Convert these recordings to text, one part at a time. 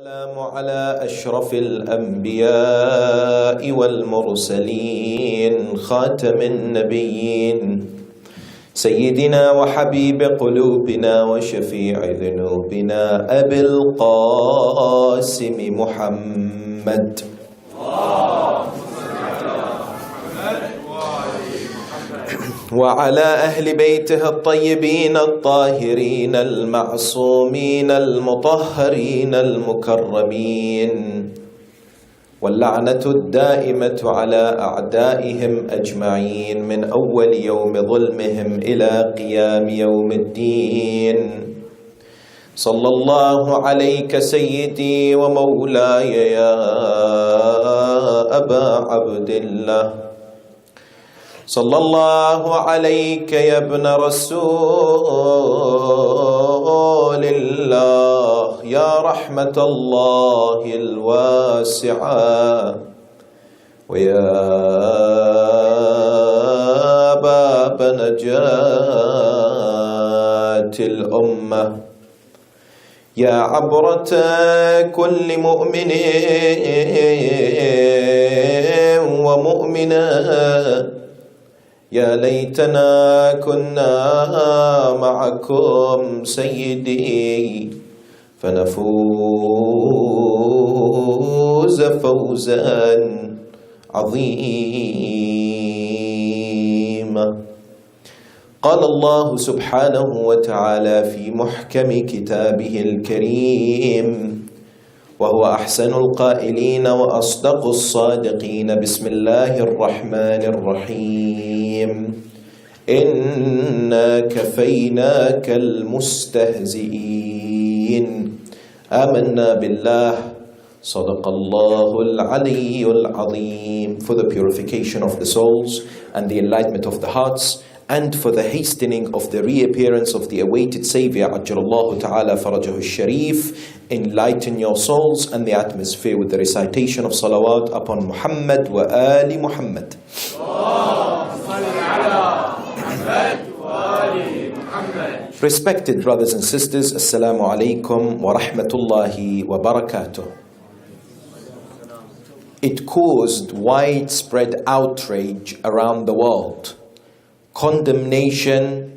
السلام على أشرف الأنبياء والمرسلين خاتم النبيين سيدنا وحبيب قلوبنا وشفيع ذنوبنا أبي القاسم محمد وعلى أهل بيته الطيبين الطاهرين المعصومين المطهرين المكرمين واللعنة الدائمة على أعدائهم أجمعين من أول يوم ظلمهم إلى قيام يوم الدين. صلى الله عليك سيدي ومولاي يا أبا عبد الله، صلى الله عليك يا ابن رسول الله، يا رحمة الله الواسعة، ويا باب نجاة الأمة، يا عبرة كل مؤمن ومؤمنة، يا ليتنا كنا معكم سيدي فنفوز فوزا عظيما. قال الله سبحانه وتعالى في محكم كتابه الكريم وهو أحسن القائلين وأصدق الصادقين: بسم الله الرحمن الرحيم، إنا كفيناك المستهزئين. آمنا بالله، صدق الله العلي العظيم. For the purification of the souls and the enlightenment of the hearts, and for the hastening of the reappearance of the awaited Saviour, Ajjalallahu Ta'ala Farajahu Sharif, enlighten your souls and the atmosphere with the recitation of salawat upon Muhammad wa ali Muhammad. Respected brothers and sisters, Assalamu alaikum wa rahmatullahi wa barakatuh. It caused widespread outrage around the world. Condemnation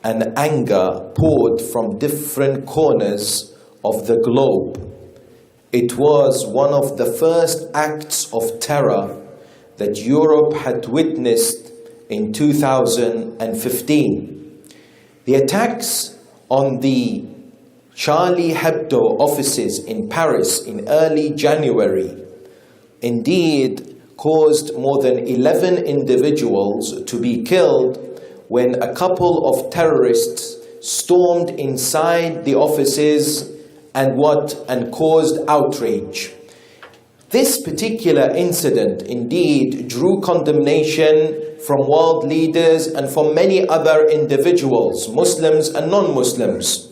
and anger poured from different corners of the globe. It was one of the first acts of terror that Europe had witnessed in 2015. The attacks on the Charlie Hebdo offices in Paris in early January indeed caused more than 11 individuals to be killed when a couple of terrorists stormed inside the offices and caused outrage. This particular incident indeed drew condemnation from world leaders and from many other individuals, Muslims and non-Muslims.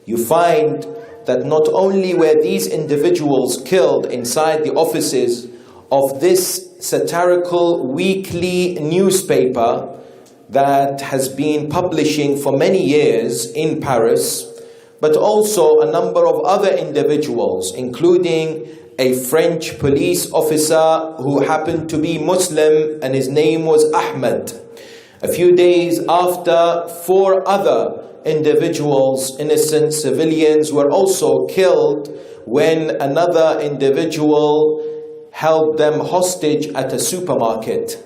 You find that not only were these individuals killed inside the offices of this satirical weekly newspaper that has been publishing for many years in Paris, but also a number of other individuals, including a French police officer who happened to be Muslim and his name was Ahmed. A few days after, 4 other individuals, innocent civilians, were also killed when another individual held them hostage at a supermarket.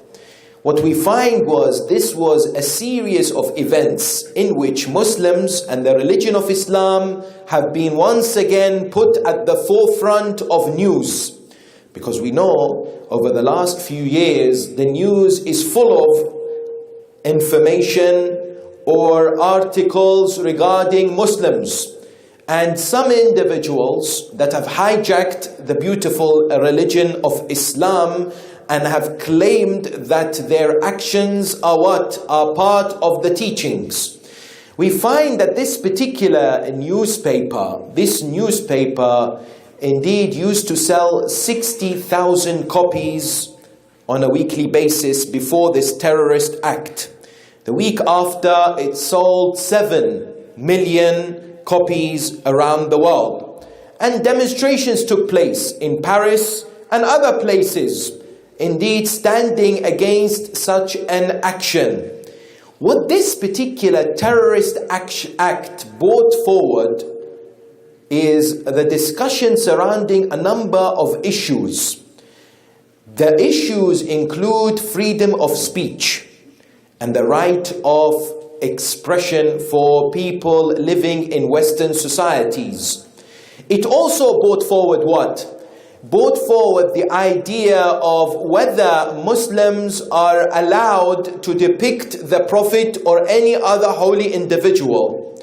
What we find was this was a series of events in which Muslims and the religion of Islam have been once again put at the forefront of news. Because we know over the last few years the news is full of information or articles regarding Muslims. And some individuals that have hijacked the beautiful religion of Islam and have claimed that their actions are part of the teachings. We find that this particular newspaper indeed used to sell 60,000 copies on a weekly basis before this terrorist act. The week after, it sold 7 million copies around the world. And demonstrations took place in Paris and other places, indeed standing against such an action. What this particular terrorist act brought forward is the discussion surrounding a number of issues. The issues include freedom of speech and the right of expression for people living in Western societies. It also brought forward what? Brought forward the idea of whether Muslims are allowed to depict the Prophet or any other holy individual.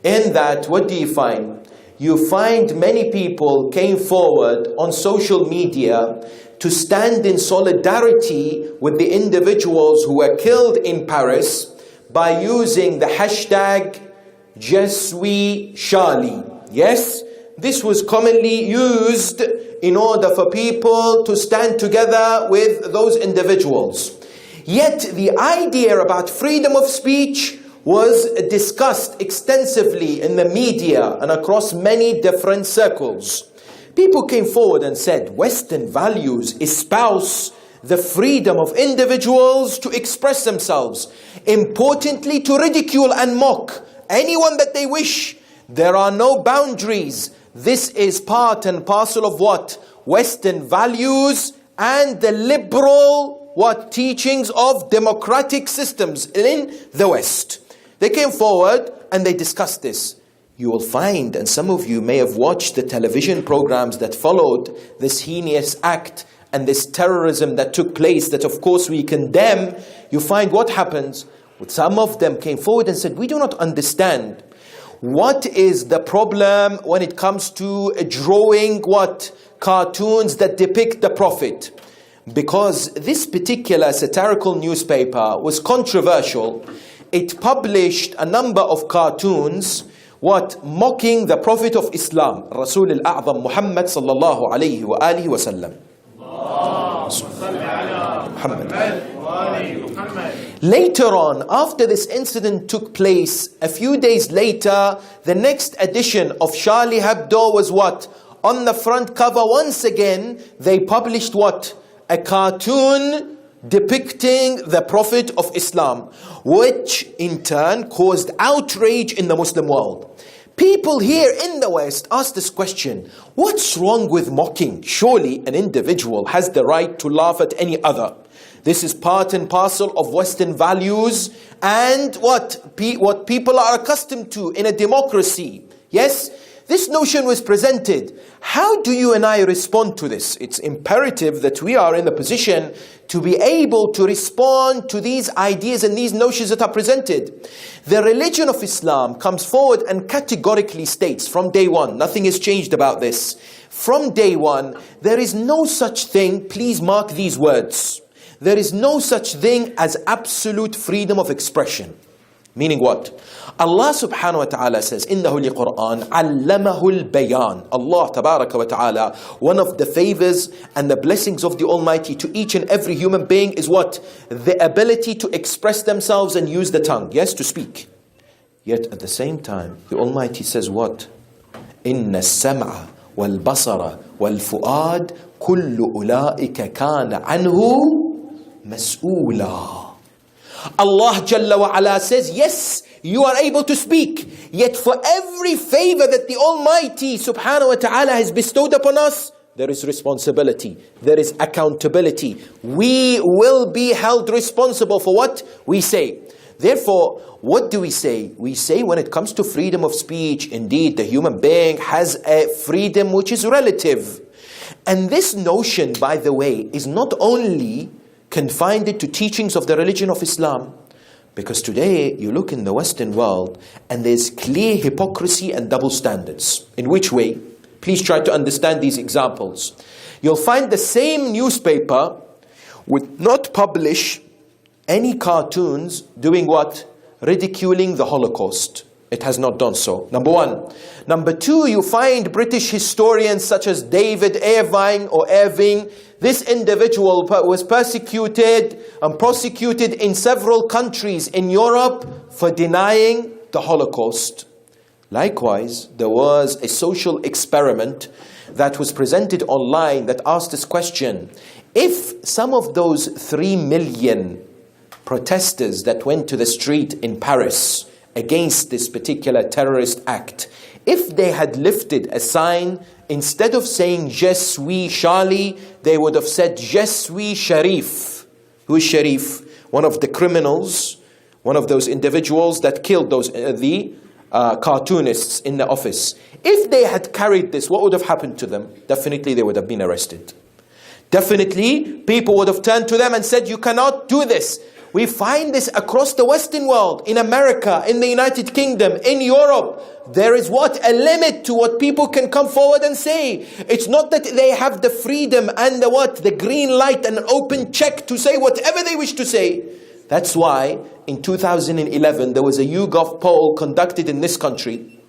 In that, what do you find? You find many people came forward on social media to stand in solidarity with the individuals who were killed in Paris by using the hashtag Je suis Charlie. Yes, this was commonly used in order for people to stand together with those individuals. Yet the idea about freedom of speech was discussed extensively in the media and across many different circles. People came forward and said Western values espouse the freedom of individuals to express themselves, importantly to ridicule and mock anyone that they wish. There are no boundaries. This is part and parcel of what? Western values and the liberal teachings of democratic systems in the West. They came forward and they discussed this. You will find, and some of you may have watched the television programs that followed this heinous act and this terrorism that took place, that of course we condemn. You find what happens. Some of them came forward and said, we do not understand. What is the problem when it comes to drawing cartoons that depict the Prophet? Because this particular satirical newspaper was controversial. It published a number of cartoons mocking the Prophet of Islam, Rasul al-A'zam Muhammad sallallahu alayhi wa alihi wa sallam. Later on, after this incident took place, a few days later, the next edition of Charlie Hebdo was on the front cover, once again, they published a cartoon depicting the Prophet of Islam, which in turn caused outrage in the Muslim world. People here in the West ask this question, what's wrong with mocking? Surely an individual has the right to laugh at any other. This is part and parcel of Western values and what people are accustomed to in a democracy. Yes, this notion was presented. How do you and I respond to this? It's imperative that we are in the position to be able to respond to these ideas and these notions that are presented. The religion of Islam comes forward and categorically states from day one, nothing has changed about this. From day one, there is no such thing, please mark these words. There is no such thing as absolute freedom of expression. Meaning what? Allah subhanahu wa ta'ala says in the Holy Quran, Allamahu al-bayan. Allah tabaraka wa ta'ala, one of the favors and the blessings of the Almighty to each and every human being is what? The ability to express themselves and use the tongue. Yes, to speak. Yet at the same time, the Almighty says what? Inna as-sam'a wal-basara wal-fu'ad kullu ulaika kana anhu mas'oola. Allah Jalla wa Ala says, yes, you are able to speak. Yet for every favor that the Almighty Subhanahu wa Ta'ala has bestowed upon us, there is responsibility. There is accountability. We will be held responsible for what we say. Therefore, what do we say? We say when it comes to freedom of speech, indeed, the human being has a freedom which is relative. And this notion, by the way, is not only confined it to teachings of the religion of Islam. Because today, you look in the Western world and there's clear hypocrisy and double standards. In which way? Please try to understand these examples. You'll find the same newspaper would not publish any cartoons doing what? Ridiculing the Holocaust. It has not done so. Number one. Number two, you find British historians such as David Irving. This individual was persecuted and prosecuted in several countries in Europe for denying the Holocaust. Likewise, there was a social experiment that was presented online that asked this question: if some of those 3 million protesters that went to the street in Paris against this particular terrorist act, if they had lifted a sign, instead of saying Je suis Charlie, they would have said Je suis Sharif. Who is Sharif? One of the criminals, one of those individuals that killed those cartoonists in the office. If they had carried this, what would have happened to them? Definitely they would have been arrested. Definitely people would have turned to them and said, you cannot do this. We find this across the Western world, in America, in the United Kingdom, in Europe. There is what? A limit to what people can come forward and say. It's not that they have the freedom and the what? The green light and an open check to say whatever they wish to say. That's why in 2011 there was a YouGov poll conducted in this country.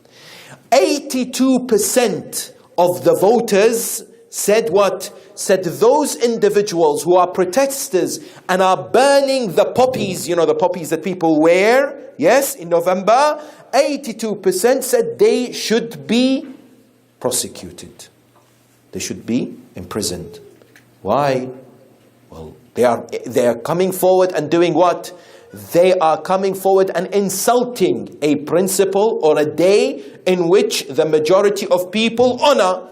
82% of the voters said what? Said those individuals who are protesters and are burning the poppies, you know, the poppies that people wear, yes, in November, 82% said they should be prosecuted. They should be imprisoned. Why? Well, they are coming forward and doing what? They are coming forward and insulting a principle or a day in which the majority of people honor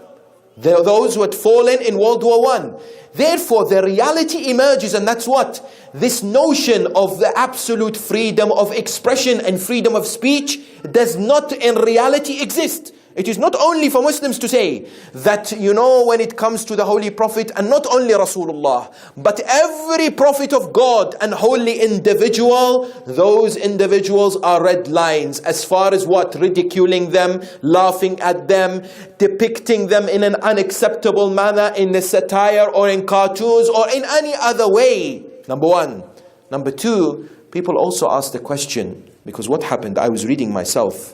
those who had fallen in World War I. Therefore, the reality emerges, and that's what? This notion of the absolute freedom of expression and freedom of speech does not in reality exist. It is not only for Muslims to say that, you know, when it comes to the Holy Prophet, and not only Rasulullah, but every Prophet of God and holy individual, those individuals are red lines as far as what? Ridiculing them, laughing at them, depicting them in an unacceptable manner in a satire or in cartoons or in any other way. Number one. Number two, people also ask the question, because what happened, I was reading myself.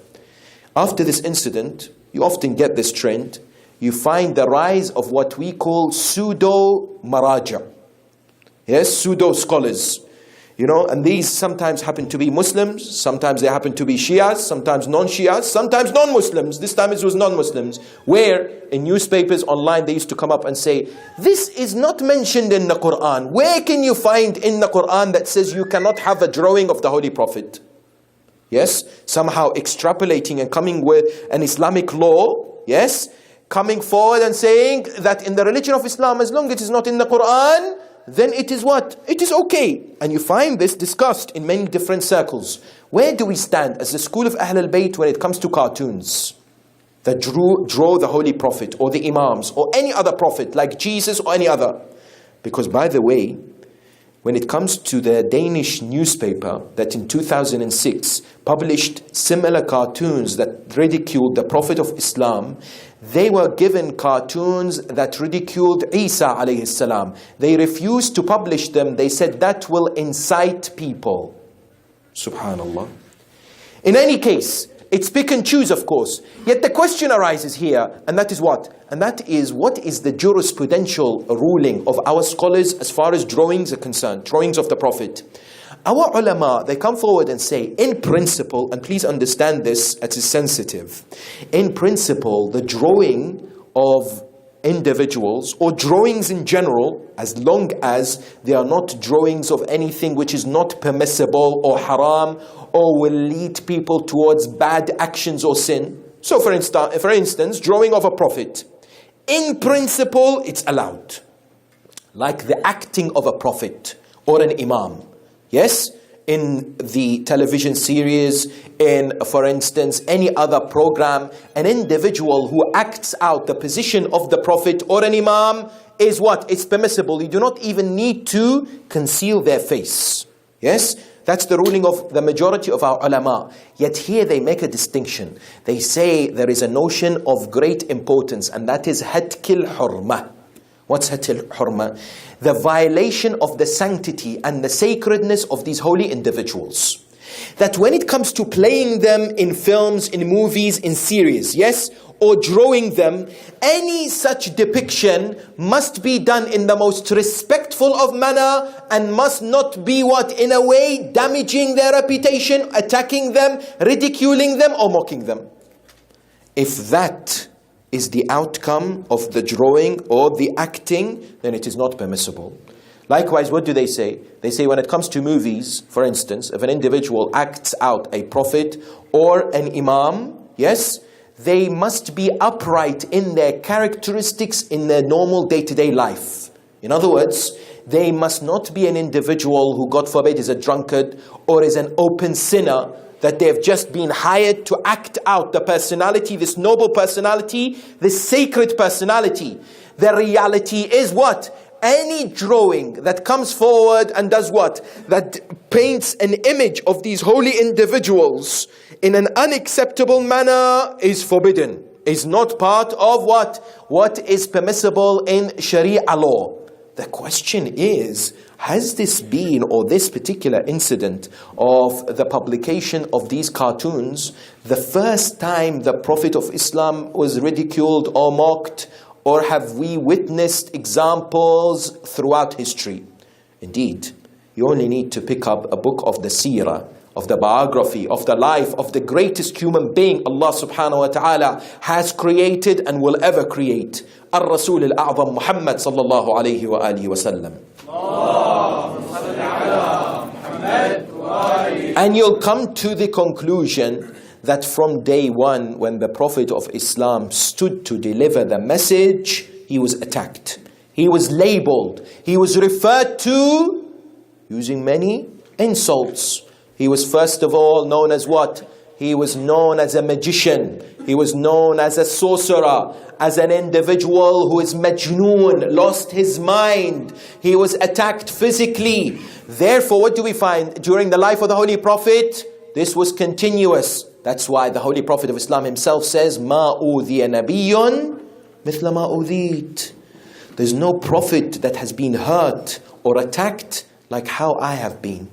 After this incident, you often get this trend. You find the rise of what we call pseudo-maraja. Yes, pseudo-scholars. You know, and these sometimes happen to be Muslims, sometimes they happen to be Shias, sometimes non-Shias, sometimes non-Muslims. This time it was non-Muslims. Where in newspapers online they used to come up and say, this is not mentioned in the Quran. Where can you find in the Quran that says you cannot have a drawing of the Holy Prophet? Yes, somehow extrapolating and coming with an Islamic law, yes, coming forward and saying that in the religion of Islam, as long as it is not in the Quran, then it is what? It is okay. And you find this discussed in many different circles. Where do we stand as the school of ahlelbayt when it comes to cartoons that draw the Holy Prophet or the Imams or any other prophet like Jesus or any other? Because by the way, when it comes to the Danish newspaper that in 2006 published similar cartoons that ridiculed the Prophet of Islam, they were given cartoons that ridiculed Isa alayhi salam. They refused to publish them. They said that will incite people. Subhanallah. In any case, it's pick and choose, of course. Yet the question arises here, and that is what? And that is, what is the jurisprudential ruling of our scholars as far as drawings are concerned, drawings of the Prophet? Our ulama, they come forward and say, in principle, and please understand this, it is sensitive. In principle, the drawing of individuals or drawings in general, as long as they are not drawings of anything which is not permissible or haram or will lead people towards bad actions or sin. So for instance, drawing of a prophet. In principle, it's allowed. Like the acting of a prophet or an imam. Yes? In the television series, in, for instance, any other program, an individual who acts out the position of the Prophet or an Imam is what? It's permissible. You do not even need to conceal their face. Yes? That's the ruling of the majority of our ulama. Yet here they make a distinction. They say there is a notion of great importance, and that is hatkil hurma. What's hatkil hurma? The violation of the sanctity and the sacredness of these holy individuals. That when it comes to playing them in films, in movies, in series, yes, or drawing them, any such depiction must be done in the most respectful of manner and must not be what? In a way damaging their reputation, attacking them, ridiculing them or mocking them. If that is the outcome of the drawing or the acting, then it is not permissible. Likewise, what do they say? They say when it comes to movies, for instance, if an individual acts out a prophet or an imam, yes, they must be upright in their characteristics in their normal day-to-day life. In other words, they must not be an individual who, God forbid, is a drunkard or is an open sinner, that they have just been hired to act out the personality, this noble personality, this sacred personality. The reality is what? Any drawing that comes forward and does what? That paints an image of these holy individuals in an unacceptable manner is forbidden. Is not part of what? What is permissible in Sharia law. The question is, has this been, or this particular incident of the publication of these cartoons, the first time the Prophet of Islam was ridiculed or mocked, or have we witnessed examples throughout history? Indeed, you only need to pick up a book of the seerah, of the biography, of the life of the greatest human being Allah subhanahu wa ta'ala has created and will ever create. Al-Rasul al-A'zam Muhammad sallallahu alayhi wa alihi wa sallam. And you'll come to the conclusion that from day one, when the Prophet of Islam stood to deliver the message, he was attacked. He was labeled. He was referred to using many insults. He was first of all known as what? He was known as a magician. He was known as a sorcerer, as an individual who is majnoon, lost his mind. He was attacked physically. Therefore, what do we find during the life of the Holy Prophet? This was continuous. That's why the Holy Prophet of Islam himself says, مَا أُوذِيَ نَبِيٌّ مِثْلَ مَا أُوذِيتَ. There's no prophet that has been hurt or attacked like how I have been.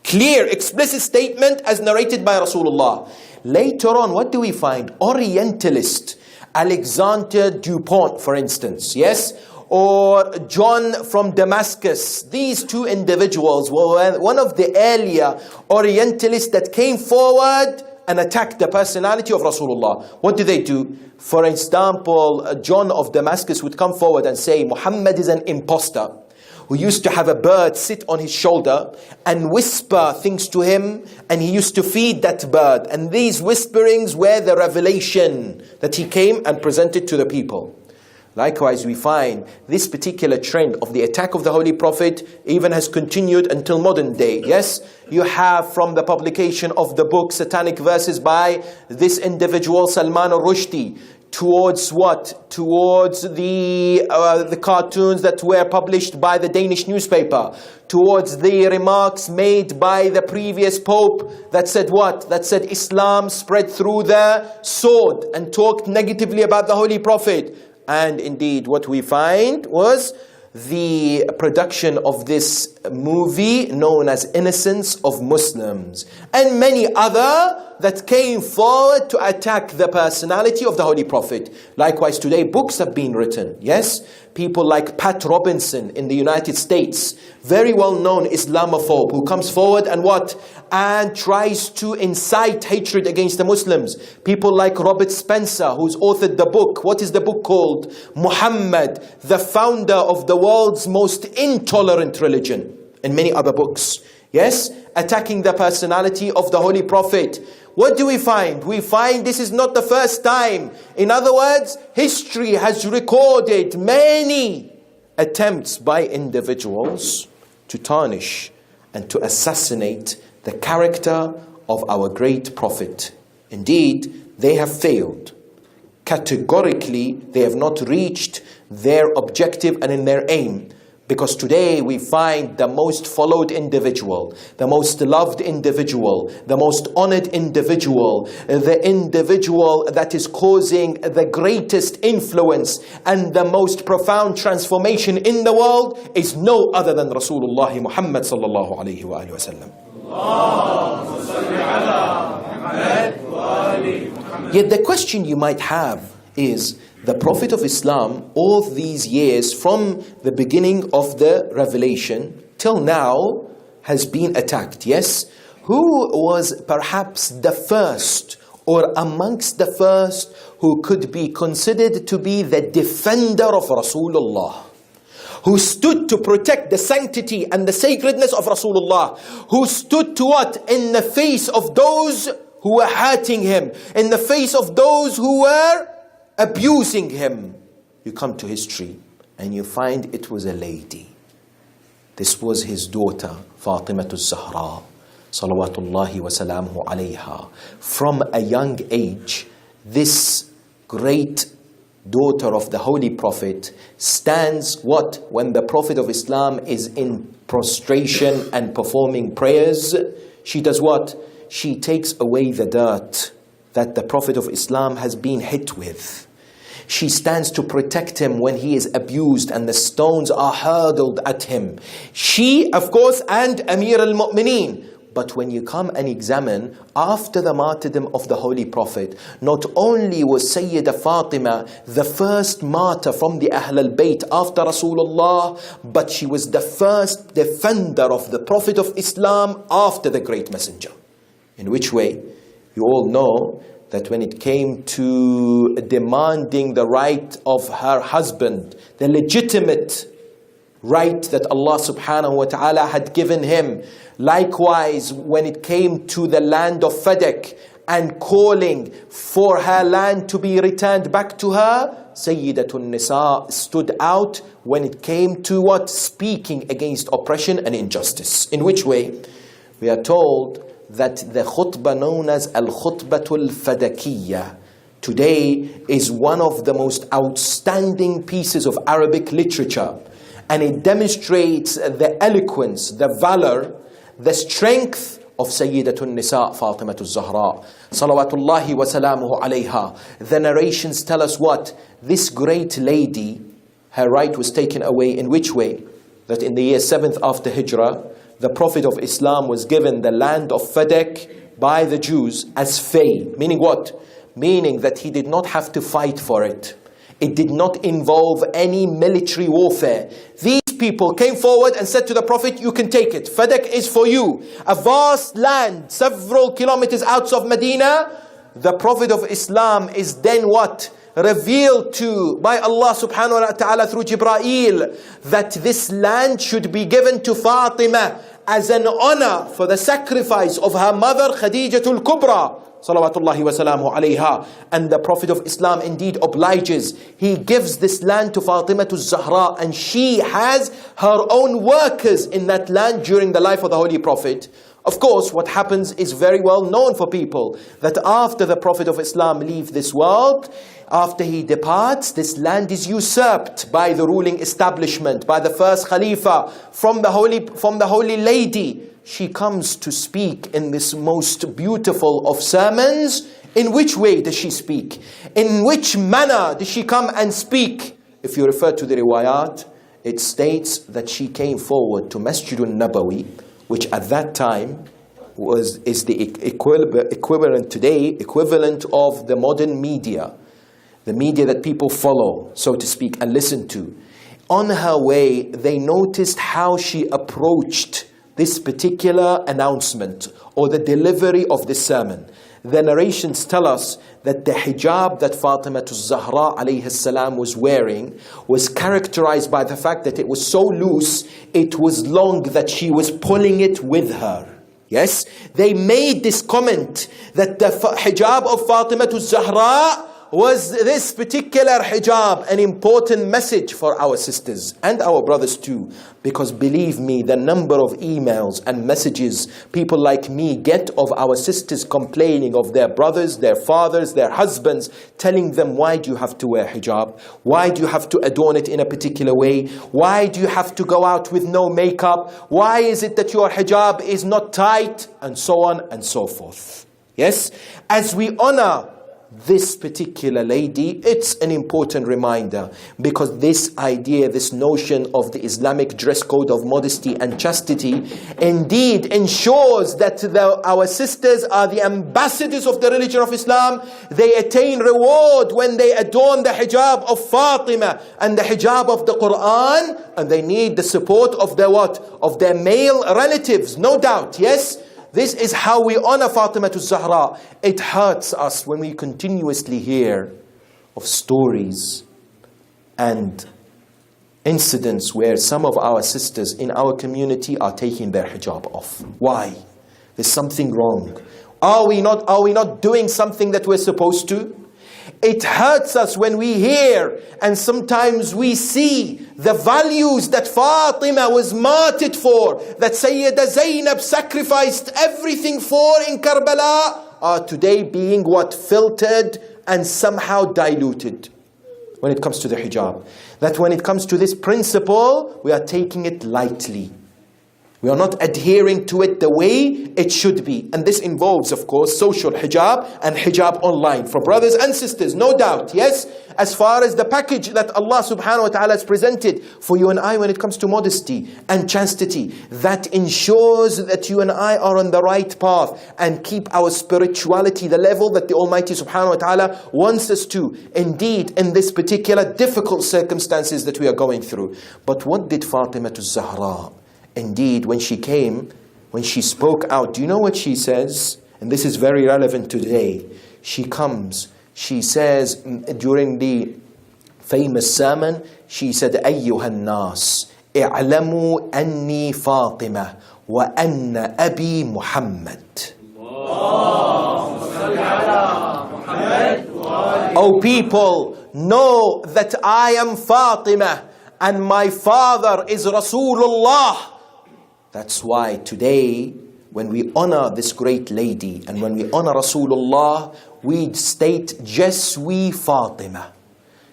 Clear, explicit statement as narrated by Rasulullah. Later on, what do we find? Orientalist, Alexander Dupont, for instance, yes? Or John from Damascus. These two individuals were one of the earlier Orientalists that came forward and attacked the personality of Rasulullah. What do they do? For example, John of Damascus would come forward and say, Muhammad is an imposter who used to have a bird sit on his shoulder and whisper things to him, and he used to feed that bird. And these whisperings were the revelation that he came and presented to the people. Likewise, we find this particular trend of the attack of the Holy Prophet even has continued until modern day. Yes, you have from the publication of the book Satanic Verses by this individual Salman al-Rushdie, towards what? Towards the cartoons that were published by the Danish newspaper, towards the remarks made by the previous Pope that said what? That said Islam spread through the sword and talked negatively about the Holy Prophet. And indeed what we find was the production of this movie known as Innocence of Muslims, and many other that came forward to attack the personality of the Holy Prophet. Likewise, today books have been written. Yes, people like Pat Robinson in the United States, very well-known Islamophobe, who comes forward and what? And tries to incite hatred against the Muslims. People like Robert Spencer, who's authored the book. What is the book called? Muhammad, the founder of the world's most intolerant religion, and many other books. Yes, attacking the personality of the Holy Prophet. What do we find? We find this is not the first time. In other words, history has recorded many attempts by individuals to tarnish and to assassinate the character of our great Prophet. Indeed, they have failed. Categorically, they have not reached their objective and in their aim. Because today we find the most followed individual, the most loved individual, the most honored individual, the individual that is causing the greatest influence and the most profound transformation in the world is no other than Rasulullah Muhammad sallallahu alayhi wa sallam. Yet the question you might have is, the Prophet of Islam, all these years from the beginning of the revelation till now, has been attacked. Yes? Who was perhaps the first or amongst the first who could be considered to be the defender of Rasulullah, who stood to protect the sanctity and the sacredness of Rasulullah, who stood to what? In the face of those who were hurting him, in the face of those who were abusing him. You come to history and you find it was a lady. This was his daughter, Fatimiya al-Zahra, salawatullahi wa salamuhu alayha. From a young age, this great daughter of the Holy Prophet stands what? When the Prophet of Islam is in prostration and performing prayers, she does what? She takes away the dirt that the Prophet of Islam has been hit with. She stands to protect him when he is abused and the stones are hurled at him. She, of course, and Amir al-Mu'mineen. But when you come and examine, after the martyrdom of the Holy Prophet, not only was Sayyida Fatima the first martyr from the ahlelbayt after Rasulullah, but she was the first defender of the Prophet of Islam after the great messenger. In which way? You all know that when it came to demanding the right of her husband, the legitimate right that Allah subhanahu wa ta'ala had given him, likewise when it came to the land of Fadak and calling for her land to be returned back to her, Sayyidatun Nisa stood out when it came to what? Speaking against oppression and injustice. In which way? We are told that the khutbah known as al-khutbatul fadakiyya today is one of the most outstanding pieces of Arabic literature, and it demonstrates the eloquence, the valor, the strength of Sayyidatun Nisa Fatimah al-Zahra salawatullahi wa salamuhu alayha. The narrations tell us what? This great lady, her right was taken away. In which way? That in the year 7th after Hijrah, the Prophet of Islam was given the land of Fadak by the Jews as fay. Meaning what? Meaning that he did not have to fight for it. It did not involve any military warfare. These people came forward and said to the Prophet, you can take it. Fadak is for you. A vast land, several kilometers out of Medina. The Prophet of Islam is then what? Revealed to by Allah subhanahu wa ta'ala through Jibreel that this land should be given to Fatima as an honor for the sacrifice of her mother Khadijatul Kubra salawatullahi wa salamu alayha. And the Prophet of Islam indeed obliges. He gives this land to Fatima al-Zahra, and she has her own workers in that land during the life of the Holy Prophet. Of course, what happens is very well known for people, that after the Prophet of Islam leaves this world, after he departs, this land is usurped by the ruling establishment, by the first Khalifa, from the Holy Lady. She comes to speak in this most beautiful of sermons. In which way does she speak? In which manner does she come and speak? If you refer to the riwayat, it states that she came forward to Masjidun Nabawi, which at that time is the equivalent today, equivalent of the modern media, the media that people follow, so to speak, and listen to. On her way, they noticed how she approached this particular announcement or the delivery of this sermon. The narrations tell us that the hijab that Fatima al-Zahra alayhi salam was wearing was characterized by the fact that it was so loose, it was long, that she was pulling it with her. Yes, they made this comment that the hijab of Fatima al-Zahra was this particular hijab, an important message for our sisters and our brothers too. Because believe me, the number of emails and messages people like me get of our sisters complaining of their brothers, their fathers, their husbands, telling them, why do you have to wear hijab? Why do you have to adorn it in a particular way? Why do you have to go out with no makeup? Why is it that your hijab is not tight? And so on and so forth. Yes, as we honor this particular lady, it's an important reminder, because this idea, this notion of the Islamic dress code of modesty and chastity indeed ensures that our sisters are the ambassadors of the religion of Islam. They attain reward when they adorn the hijab of Fatima and the hijab of the Quran, and they need the support of their what? Of their male relatives, no doubt, yes? This is how we honor Fatima al-Zahra. It hurts us when we continuously hear of stories and incidents where some of our sisters in our community are taking their hijab off. Why? There's something wrong. Are we not doing something that we're supposed to? It hurts us when we hear and sometimes we see the values that Fatima was martyred for, that Sayyida Zainab sacrificed everything for in Karbala, are today being filtered and somehow diluted when it comes to the hijab. That when it comes to this principle, we are taking it lightly. We are not adhering to it the way it should be. And this involves, of course, social hijab and hijab online. For brothers and sisters, no doubt, yes, as far as the package that Allah subhanahu wa ta'ala has presented for you and I when it comes to modesty and chastity, that ensures that you and I are on the right path and keep our spirituality the level that the Almighty subhanahu wa ta'ala wants us to. Indeed, in this particular difficult circumstances that we are going through. But what did Fatima al-Zahra? Indeed, when she came, when she spoke out, do you know what she says? And this is very relevant today. She comes, she says during the famous sermon, she said, أيها الناس اعلموا أني فاطمة وأن أبي محمد. O people, know that I am Fatima and my father is Rasulullah. That's why today, when we honor this great lady and when we honor Rasulullah, we state, Je suis Fatima,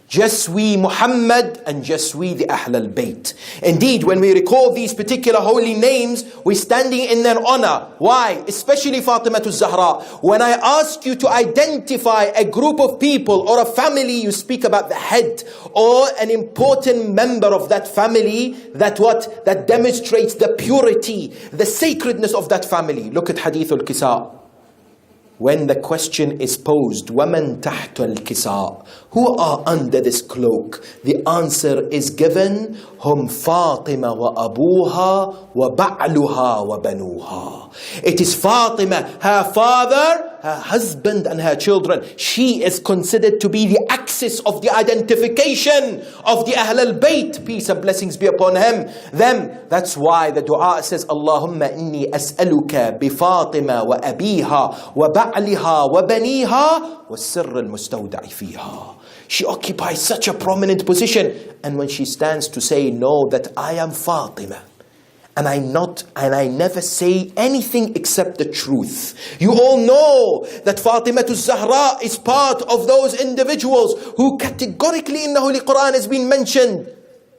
Je suis Muhammad, and Je suis the ahlelbayt. Indeed, when we recall these particular holy names, we're standing in their honor. Why? Especially Fatima al-Zahra. When I ask you to identify a group of people or a family, you speak about the head or an important member of that family that demonstrates the purity, the sacredness of that family. Look at Hadith al-Kisa. When the question is posed, وَمَنْ تَحْتُ الْكِسَاء, who are under this cloak? The answer is given, هُمْ فَاطِمَةَ وَأَبُوهَا وَبَعْلُهَا وَبَنُوهَا. It is Fatima, her father, her husband and her children. She is considered to be the axis of the identification of the ahlelbayt. Peace and blessings be upon them. That's why the dua says, Allahumma inni as'aluka bi Fatima wa abiha wa ba'liha wa baniha wa sirr al-mustawda'i fiha. She occupies such a prominent position. And when she stands to say, know that I am Fatima, and I never say anything except the truth. You all know that Fatima al-Zahra is part of those individuals who categorically in the Holy Quran has been mentioned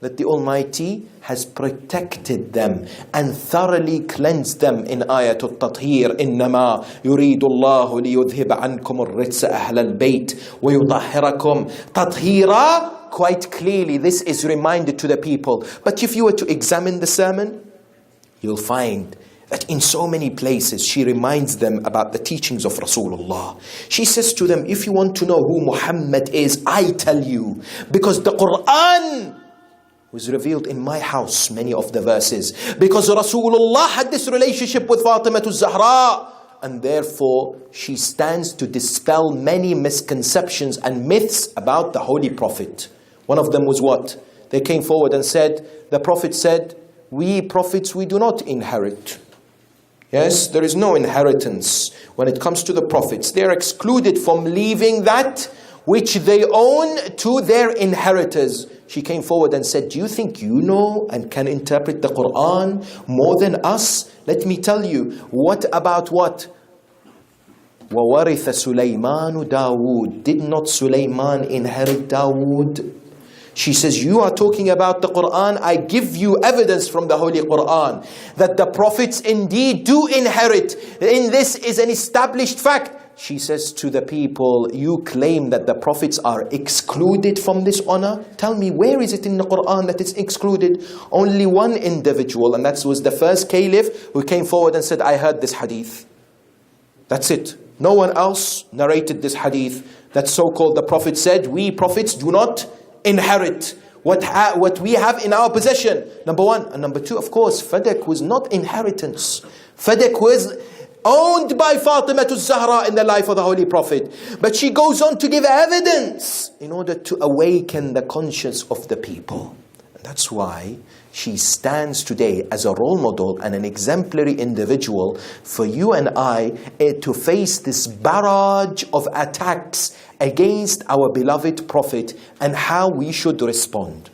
that the Almighty has protected them and thoroughly cleansed them in Ayatul Tathir. إِنَّمَا يُرِيدُ اللَّهُ لِيُذْهِبَ عَنْكُمُ الرِّجْسَ أَهْلَ الْبَيْتِ وَيُطَهِّرَكُمْ تَطْهِيرًا. Quite clearly this is reminded to the people. But if you were to examine the sermon, you'll find that in so many places she reminds them about the teachings of Rasulullah. She says to them, if you want to know who Muhammad is, I tell you, because the Quran was revealed in my house, many of the verses, because Rasulullah had this relationship with Fatima al-Zahra, and therefore she stands to dispel many misconceptions and myths about the Holy Prophet. One of them was what? They came forward and said, the Prophet said, we prophets, we do not inherit. Yes, there is no inheritance when it comes to the prophets. They are excluded from leaving that which they own to their inheritors. She came forward and said, do you think you know and can interpret the Quran more than us? Let me tell you, what about what? وَوَرِثَ سُلَيْمَانُ دَاوُودَ. Did not Sulaiman inherit Dawood? She says, you are talking about the Quran. I give you evidence from the Holy Quran that the prophets indeed do inherit. In this is an established fact. She says to the people, you claim that the prophets are excluded from this honor? Tell me, where is it in the Quran that it's excluded? Only one individual, and that was the first caliph who came forward and said, I heard this hadith. That's it. No one else narrated this hadith. That so-called the prophet said, we prophets do not inherit what we have in our possession. Number one. And number two, of course, Fadak was not inheritance. Fadak was owned by Fatimah al-Zahra in the life of the Holy Prophet. But she goes on to give evidence in order to awaken the conscience of the people. And that's why she stands today as a role model and an exemplary individual for you and I to face this barrage of attacks against our beloved Prophet and how we should respond.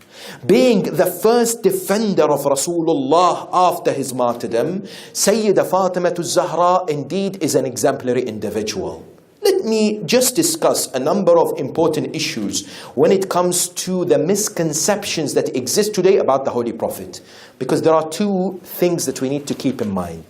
Being the first defender of Rasulullah after his martyrdom, Sayyida Fatimah al-Zahra indeed is an exemplary individual. Let me just discuss a number of important issues when it comes to the misconceptions that exist today about the Holy Prophet. Because there are two things that we need to keep in mind.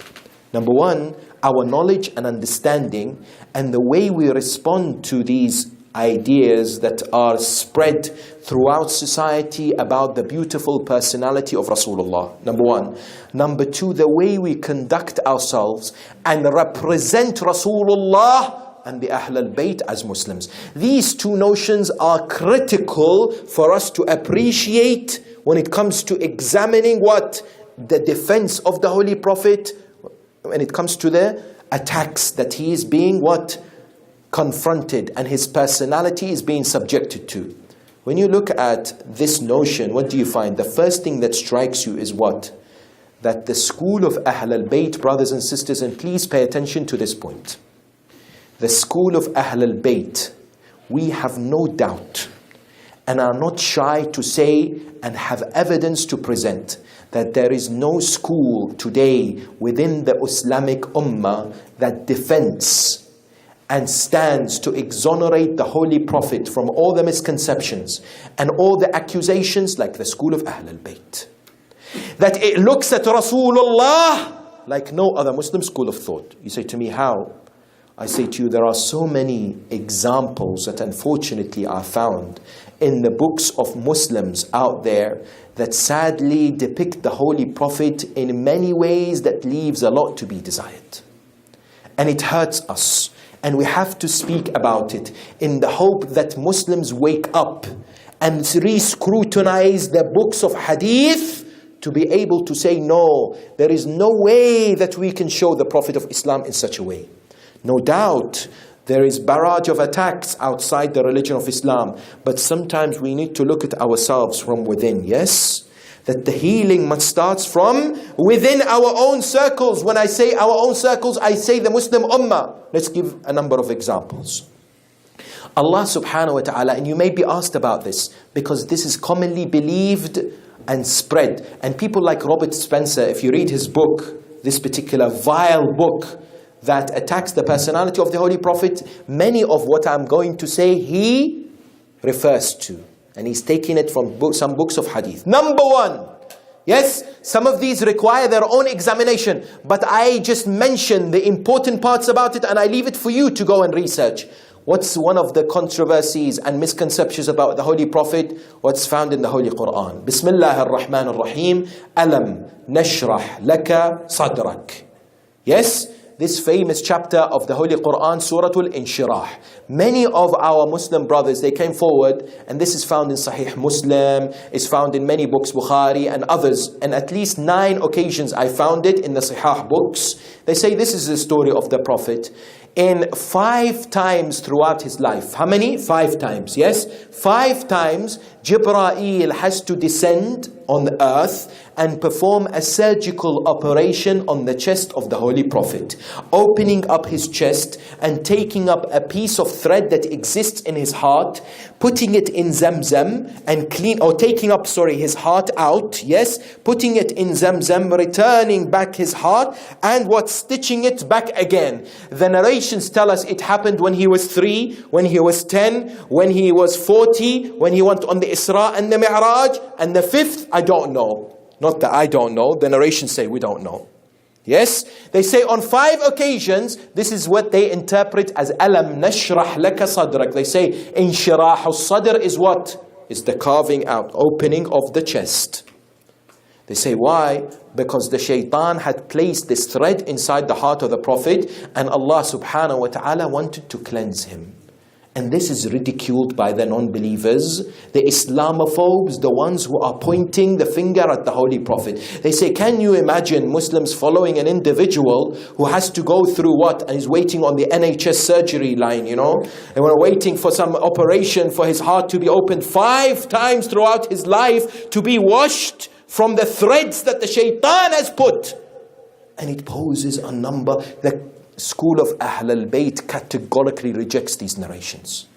Number one, our knowledge and understanding and the way we respond to these ideas that are spread throughout society about the beautiful personality of Rasulullah. Number one. Number two, the way we conduct ourselves and represent Rasulullah and the ahlelbayt as Muslims. These two notions are critical for us to appreciate when it comes to examining what? The defense of the Holy Prophet, when it comes to the attacks that he is being what? Confronted, and his personality is being subjected to. When you look at this notion, what do you find? The first thing that strikes you is what? That the school of ahlelbayt, brothers and sisters, and please pay attention to this point. The school of ahlelbayt, we have no doubt and are not shy to say and have evidence to present that there is no school today within the Islamic Ummah that defends and stands to exonerate the Holy Prophet from all the misconceptions and all the accusations like the school of ahlelbayt. That it looks at Rasulullah like no other Muslim school of thought. You say to me, how? I say to you, there are so many examples that unfortunately are found in the books of Muslims out there that sadly depict the Holy Prophet in many ways that leaves a lot to be desired. And it hurts us. And we have to speak about it in the hope that Muslims wake up and re-scrutinize the books of hadith to be able to say, no, there is no way that we can show the Prophet of Islam in such a way. No doubt, there is barrage of attacks outside the religion of Islam, but sometimes we need to look at ourselves from within, yes? That the healing must start from within our own circles. When I say our own circles, I say the Muslim Ummah. Let's give a number of examples. Allah subhanahu wa ta'ala, and you may be asked about this, because this is commonly believed and spread. And people like Robert Spencer, if you read his book, this particular vile book, that attacks the personality of the Holy Prophet, many of what I'm going to say he refers to. And he's taking it from some books of hadith. Number one, yes, some of these require their own examination, but I just mention the important parts about it and I leave it for you to go and research. What's one of the controversies and misconceptions about the Holy Prophet? What's found in the Holy Quran. Bismillah ar-Rahman ar-Rahim. Alam nashrah laka sadrak. Yes? This famous chapter of the Holy Quran, Surah Al-Inshirah. Many of our Muslim brothers, they came forward, and this is found in Sahih Muslim, is found in many books, Bukhari and others, and at least 9 occasions I found it in the Sahih books. They say this is the story of the Prophet. In 5 times throughout his life. How many? 5 times, yes? 5 times, Jibreel has to descend on the earth and perform a surgical operation on the chest of the Holy Prophet, opening up his chest and taking up a piece of thread that exists in his heart, putting it in Zamzam and taking up his heart out, yes, putting it in Zamzam, returning back his heart, and stitching it back again. The narrations tell us it happened when he was 3, when he was 10, when he was 40, when he went on the Isra and the Mi'raj, and the 5th, I don't know. Not that I don't know, the narrations say we don't know. Yes, they say on 5 occasions, this is what they interpret as Alam nashrah laka sadrak. They say inshirah al-sadr is what? Is the carving out, opening of the chest. They say why? Because the shaitan had placed this thread inside the heart of the Prophet and Allah subhanahu wa ta'ala wanted to cleanse him. And this is ridiculed by the non-believers, the Islamophobes, the ones who are pointing the finger at the Holy Prophet. They say, can you imagine Muslims following an individual who has to go through what? And is waiting on the NHS surgery line, you know? And we're waiting for some operation for his heart to be opened 5 times throughout his life, to be washed from the threads that the shaitan has put. And it poses a number. The school of ahlelbayt categorically rejects these narrations.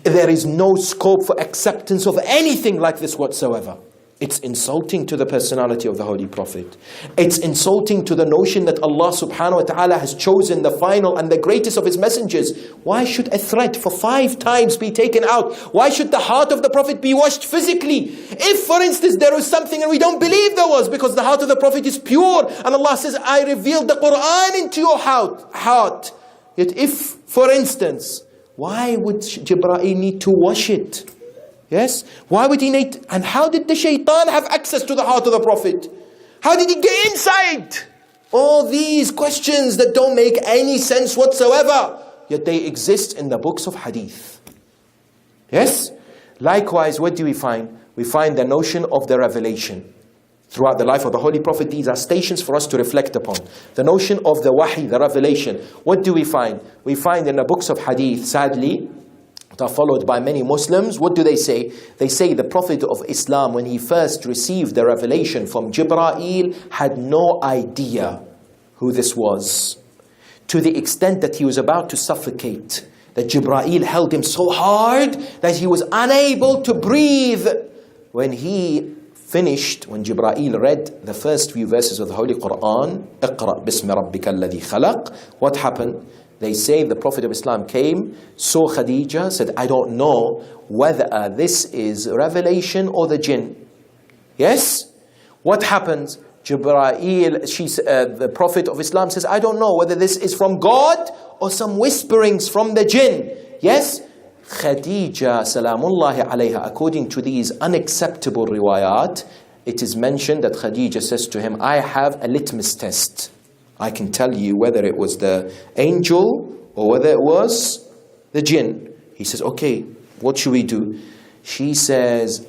There is no scope for acceptance of anything like this whatsoever. It's insulting to the personality of the Holy Prophet. It's insulting to the notion that Allah subhanahu wa ta'ala has chosen the final and the greatest of His messengers. Why should a thread for 5 times be taken out? Why should the heart of the Prophet be washed physically? If, for instance, there was something and we don't believe there was, because the heart of the Prophet is pure, and Allah says, I revealed the Quran into your heart. Yet if, for instance, why would Jibreel need to wash it? Yes? Why would he need? And how did the shaitan have access to the heart of the Prophet? How did he get inside? All these questions that don't make any sense whatsoever, yet they exist in the books of hadith. Yes? Likewise, what do we find? We find the notion of the revelation. Throughout the life of the Holy Prophet, these are stations for us to reflect upon. The notion of the wahi, the revelation. What do we find? We find in the books of hadith, sadly, that are followed by many Muslims, what do they say? They say the Prophet of Islam, when he first received the revelation from Jibreel, had no idea who this was. To the extent that he was about to suffocate, that Jibreel held him so hard that he was unable to breathe. When he finished, when Jibreel read the first few verses of the Holy Quran, اقرأ بسم ربك الذي خلق, what happened? They say the Prophet of Islam came, saw Khadija, said, I don't know whether this is revelation or the jinn. Yes? What happens? Jibreel, the Prophet of Islam says, I don't know whether this is from God or some whisperings from the jinn. Yes? Khadija, salamullahi alayha, according to these unacceptable riwayat, it is mentioned that Khadija says to him, I have a litmus test. I can tell you whether it was the angel or whether it was the jinn. He says, okay, what should we do? She says,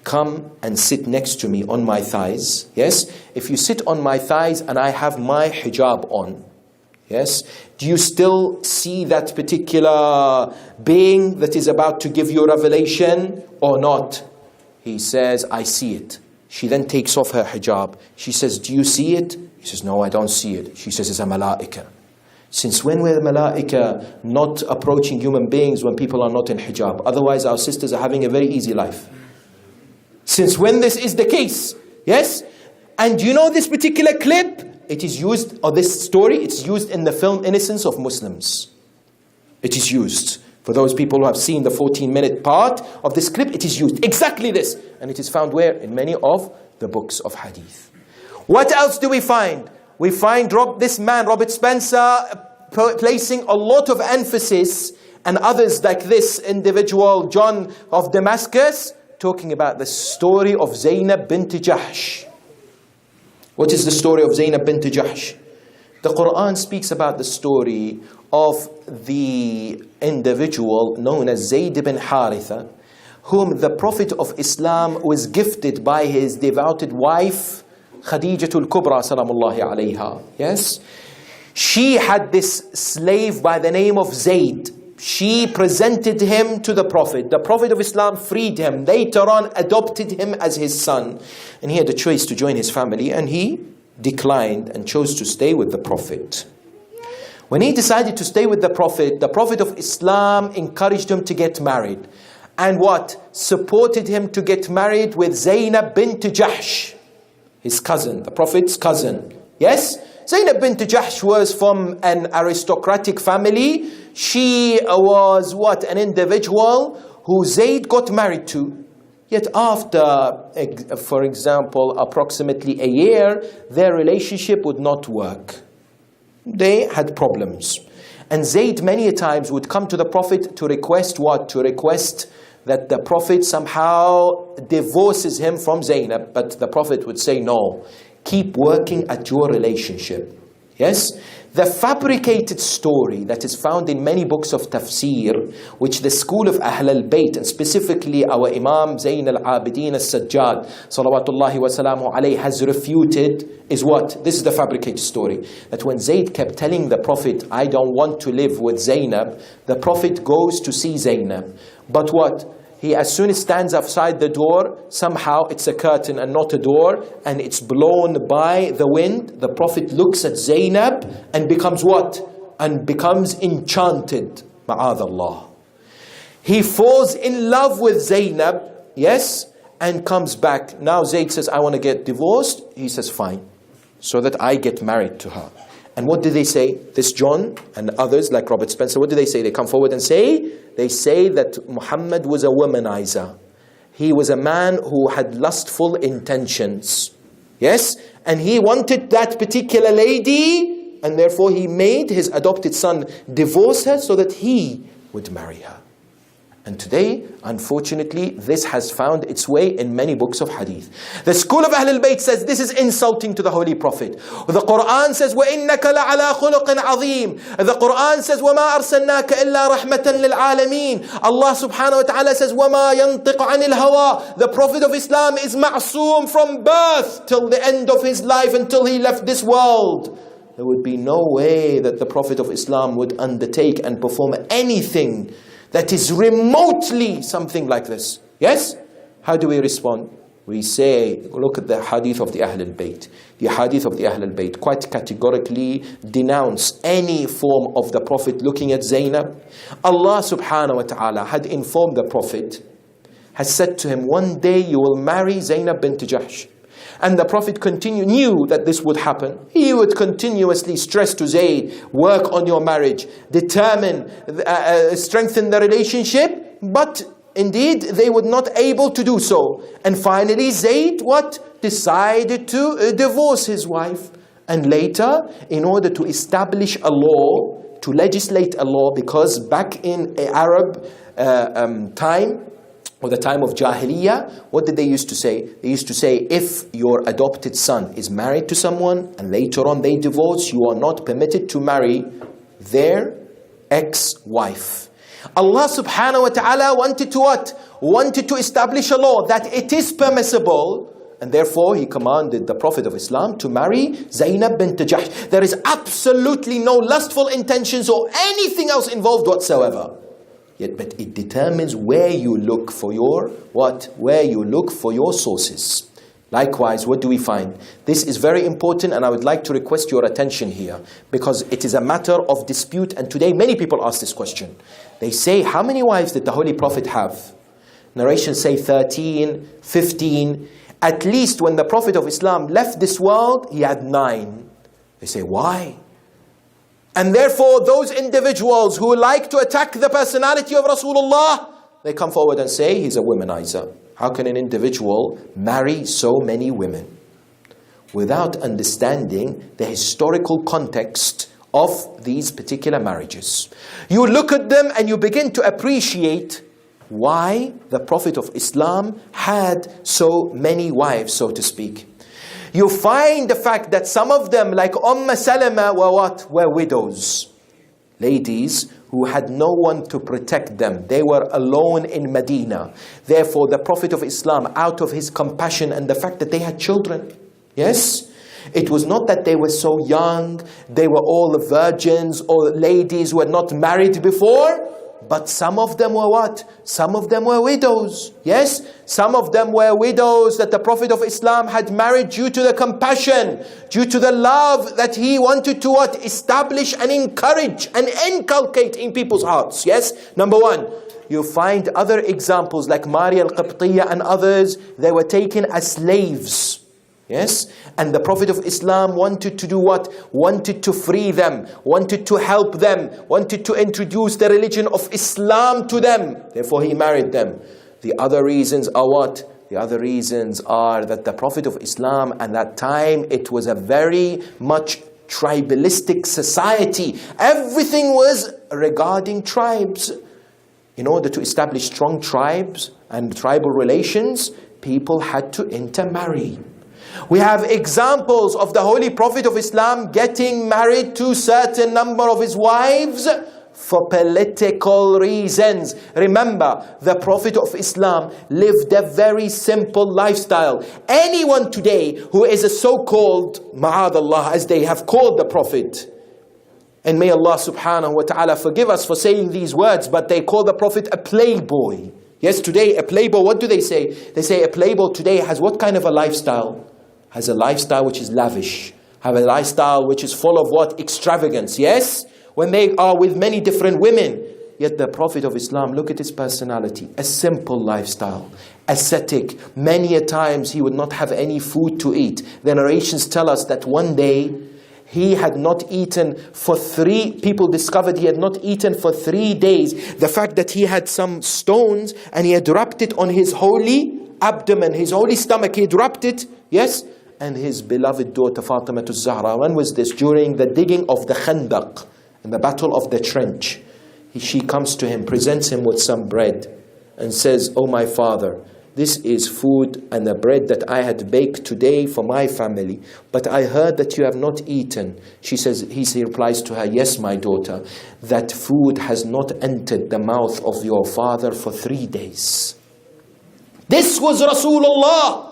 come and sit next to me on my thighs. Yes? If you sit on my thighs and I have my hijab on, yes? Do you still see that particular being that is about to give you a revelation or not? He says, I see it. She then takes off her hijab. She says, do you see it? He says, no, I don't see it. She says, it's a malaika. Since when were the malaika not approaching human beings when people are not in hijab? Otherwise, our sisters are having a very easy life. Since when this is the case? Yes? And you know this particular clip? It is used, or this story, it's used in the film Innocence of Muslims. It is used. For those people who have seen the 14-minute part of this clip, it is used. Exactly this. And it is found where? In many of the books of hadith. What else do we find? We find this man, Robert Spencer, placing a lot of emphasis, and others like this individual, John of Damascus, talking about the story of Zainab bint Jahsh. What is the story of Zainab bint Jahsh? The Quran speaks about the story of the individual known as Zayd ibn Haritha, whom the Prophet of Islam was gifted by his devoted wife, Khadijatul Kubra salamullahi alayha. Yes? She had this slave by the name of Zayd. She presented him to the Prophet. The Prophet of Islam freed him. Later on, adopted him as his son. And he had a choice to join his family, and he declined and chose to stay with the Prophet. When he decided to stay with the Prophet of Islam encouraged him to get married. And what? Supported him to get married with Zainab bint Jahsh, his cousin, the Prophet's cousin. Yes? Zainab bint Jahsh was from an aristocratic family. She was what? An individual who Zayd got married to. Yet after, for example, approximately a year, their relationship would not work. They had problems. And Zayd many a times would come to the Prophet to request what? To request that the Prophet somehow divorces him from Zainab. But the Prophet would say, no, keep working at your relationship. Yes? The fabricated story that is found in many books of tafsir, which the school of ahlelbayt, and specifically our Imam Zayn al-Abidin al-Sajjad, salawatullahi wa salamu alayhi, has refuted, is what? This is the fabricated story. That when Zayd kept telling the Prophet, I don't want to live with Zainab, the Prophet goes to see Zainab. But what? He as soon as stands outside the door, somehow it's a curtain and not a door, and it's blown by the wind. The Prophet looks at Zainab and becomes what? And becomes enchanted. Ma'adallah. He falls in love with Zainab, yes, and comes back. Now Zayd says, I want to get divorced. He says, fine, so that I get married to her. And what do they say? This John and others like Robert Spencer, what do they say? They come forward and say, they say that Muhammad was a womanizer. He was a man who had lustful intentions. Yes? And he wanted that particular lady, and therefore he made his adopted son divorce her so that he would marry her. And today, unfortunately, this has found its way in many books of hadith. The school of ahlelbayt says this is insulting to the Holy Prophet. The Quran says, وَإِنَّكَ لَعَلَىٰ خُلُقٍ عَظِيمٍ. The Quran says, وَمَا أَرْسَلْنَاكَ إِلَّا رَحْمَةً لِلْعَالَمِينَ. Allah subhanahu wa ta'ala says, وَمَا يَنطِقُ عَنِ الْهَوَىٰ. The Prophet of Islam is ma'soom from birth till the end of his life, until he left this world. There would be no way that the Prophet of Islam would undertake and perform anything that is remotely something like this. Yes? How do we respond? We say, look at the hadith of the ahlelbayt. The hadith of the ahlelbayt quite categorically denounce any form of the Prophet looking at Zainab. Allah subhanahu wa ta'ala had informed the Prophet, has said to him, one day you will marry Zainab bint Jahsh. And the Prophet knew that this would happen. He would continuously stress to Zayd, work on your marriage, determine, strengthen the relationship. But indeed, they were not able to do so. And finally, Zayd, what? Decided to divorce his wife. And later, in order to establish a law, to legislate a law, because back in Arab time, or the time of Jahiliyyah, what did they used to say? They used to say, if your adopted son is married to someone and later on they divorce, you are not permitted to marry their ex-wife. Allah subhanahu wa ta'ala wanted to what? Wanted to establish a law that it is permissible, and therefore he commanded the Prophet of Islam to marry Zainab bint Jahsh. There is absolutely no lustful intentions or anything else involved whatsoever. But it determines where you look for your what? Where you look for your sources. Likewise, what do we find? This is very important, and I would like to request your attention here, because it is a matter of dispute, and today many people ask this question. They say, how many wives did the Holy Prophet have? Narrations say 13, 15. At least when the Prophet of Islam left this world, he had 9. They say, why? And therefore, those individuals who like to attack the personality of Rasulullah, they come forward and say, he's a womanizer. How can an individual marry so many women? Without understanding the historical context of these particular marriages. You look at them and you begin to appreciate why the Prophet of Islam had so many wives, so to speak. You find the fact that some of them, like Salama, were what? Were widows. Ladies who had no one to protect them. They were alone in Medina. Therefore, the Prophet of Islam, out of his compassion and the fact that they had children. Yes? It was not that they were so young, they were all virgins or ladies who had not married before. But some of them were what? Some of them were widows. Yes? Some of them were widows that the Prophet of Islam had married due to the compassion, due to the love that he wanted to what? Establish and encourage and inculcate in people's hearts. Yes? Number one. You find other examples like Maria al-Qibtiyya and others. They were taken as slaves. Yes? And the Prophet of Islam wanted to do what? Wanted to free them, wanted to help them, wanted to introduce the religion of Islam to them. Therefore he married them. The other reasons are what? The other reasons are that the Prophet of Islam at that time, it was a very much tribalistic society. Everything was regarding tribes. In order to establish strong tribes and tribal relations, people had to intermarry. We have examples of the Holy Prophet of Islam getting married to a certain number of his wives for political reasons. Remember, the Prophet of Islam lived a very simple lifestyle. Anyone today who is a so-called, ma'adallah, as they have called the Prophet, and may Allah subhanahu wa ta'ala forgive us for saying these words, but they call the Prophet a playboy. Yes, today a playboy, what do they say? They say a playboy today has what kind of a lifestyle? Has a lifestyle which is lavish. Have a lifestyle which is full of what? Extravagance, yes? When they are with many different women. Yet the Prophet of Islam, look at his personality. A simple lifestyle. Ascetic. Many a times he would not have any food to eat. The narrations tell us that one day he had not eaten for people discovered he had not eaten for 3 days. The fact that he had some stones and he had rubbed it on his holy abdomen, his holy stomach, he had rubbed it, yes? And his beloved daughter Fatimiya al-Zahra, when was this? During the digging of the Khandaq, in the battle of the trench. She comes to him, presents him with some bread and says, "Oh my father, this is food and the bread that I had baked today for my family. But I heard that you have not eaten." He replies to her, "Yes, my daughter, that food has not entered the mouth of your father for 3 days." This was Rasulullah,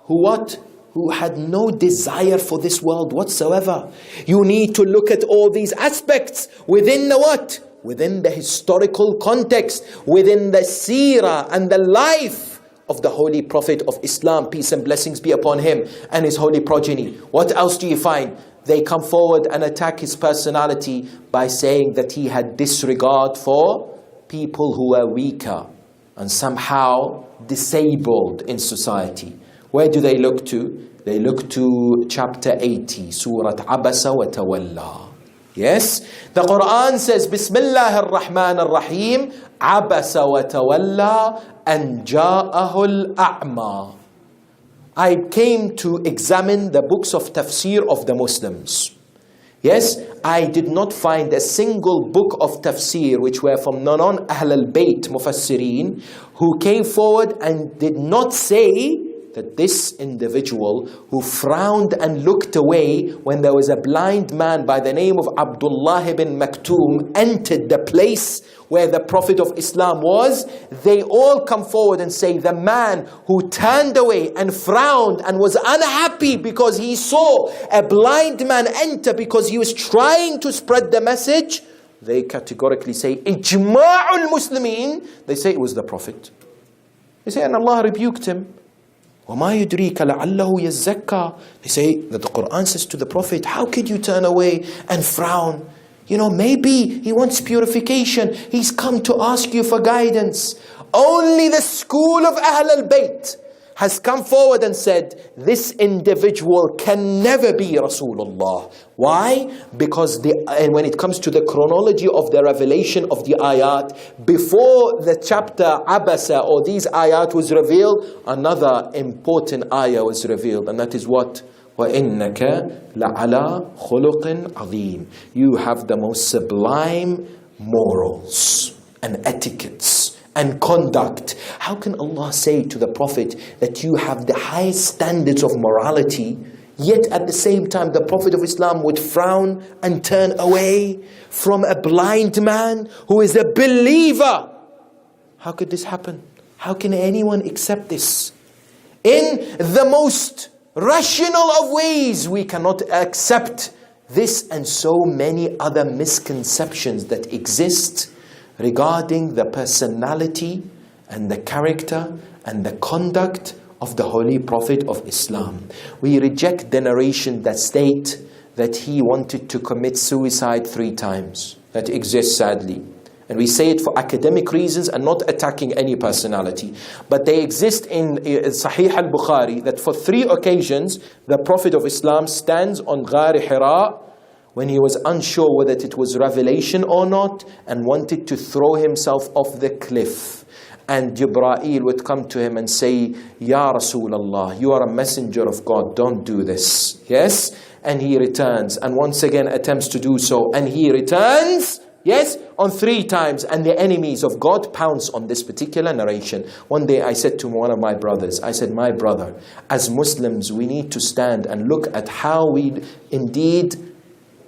who had no desire for this world whatsoever. You need to look at all these aspects within the what? Within the historical context, within the seerah and the life of the Holy Prophet of Islam, peace and blessings be upon him and his holy progeny. What else do you find? They come forward and attack his personality by saying that he had disregard for people who were weaker and somehow disabled in society. Where do they look to? They look to chapter 80, Surah Abasa wa Tawalla. Yes, the Quran says, Bismillah ar-Rahman ar-Rahim, Abasa wa Tawalla an ja'ahu al-a'ma. I came to examine the books of tafsir of the Muslims. Yes, I did not find a single book of tafsir which were from non-ahlelbayt mufassirin who came forward and did not say that this individual who frowned and looked away when there was a blind man by the name of Abdullah ibn Maktoum entered the place where the Prophet of Islam was, they all come forward and say the man who turned away and frowned and was unhappy because he saw a blind man enter because he was trying to spread the message, they categorically say Ijma'ul Muslimin, they say it was the Prophet. They say, and Allah rebuked him. وَمَا يُدْرِيكَ لَعَلَّهُ يَزَّكَّى. They say that the Quran says to the Prophet, how could you turn away and frown? You know, maybe he wants purification. He's come to ask you for guidance. Only the school of ahlelbayt has come forward and said, this individual can never be Rasulullah. Why? Because when it comes to the chronology of the revelation of the ayat, before the chapter Abasa or these ayat was revealed, another important ayah was revealed, and that is what? وَإِنَّكَ لَعَلَى خُلُقٍ عَظِيمٍ. You have the most sublime morals and etiquettes and conduct. How can Allah say to the Prophet that you have the highest standards of morality, yet at the same time the Prophet of Islam would frown and turn away from a blind man who is a believer? How could this happen? How can anyone accept this? In the most rational of ways, we cannot accept this and so many other misconceptions that exist regarding the personality and the character and the conduct of the Holy Prophet of Islam. We reject the narration that state that he wanted to commit suicide 3 times. That exists sadly. And we say it for academic reasons and not attacking any personality. But they exist in Sahih al-Bukhari that for 3 occasions the Prophet of Islam stands on Ghar Hira when he was unsure whether it was revelation or not and wanted to throw himself off the cliff. And Jibreel would come to him and say, Ya Rasulullah, you are a messenger of God, don't do this. Yes? And he returns and once again attempts to do so and he returns, Yes, on 3 times, and the enemies of God pounce on this particular narration. One day I said to one of my brothers, I said, my brother, as Muslims we need to stand and look at how we indeed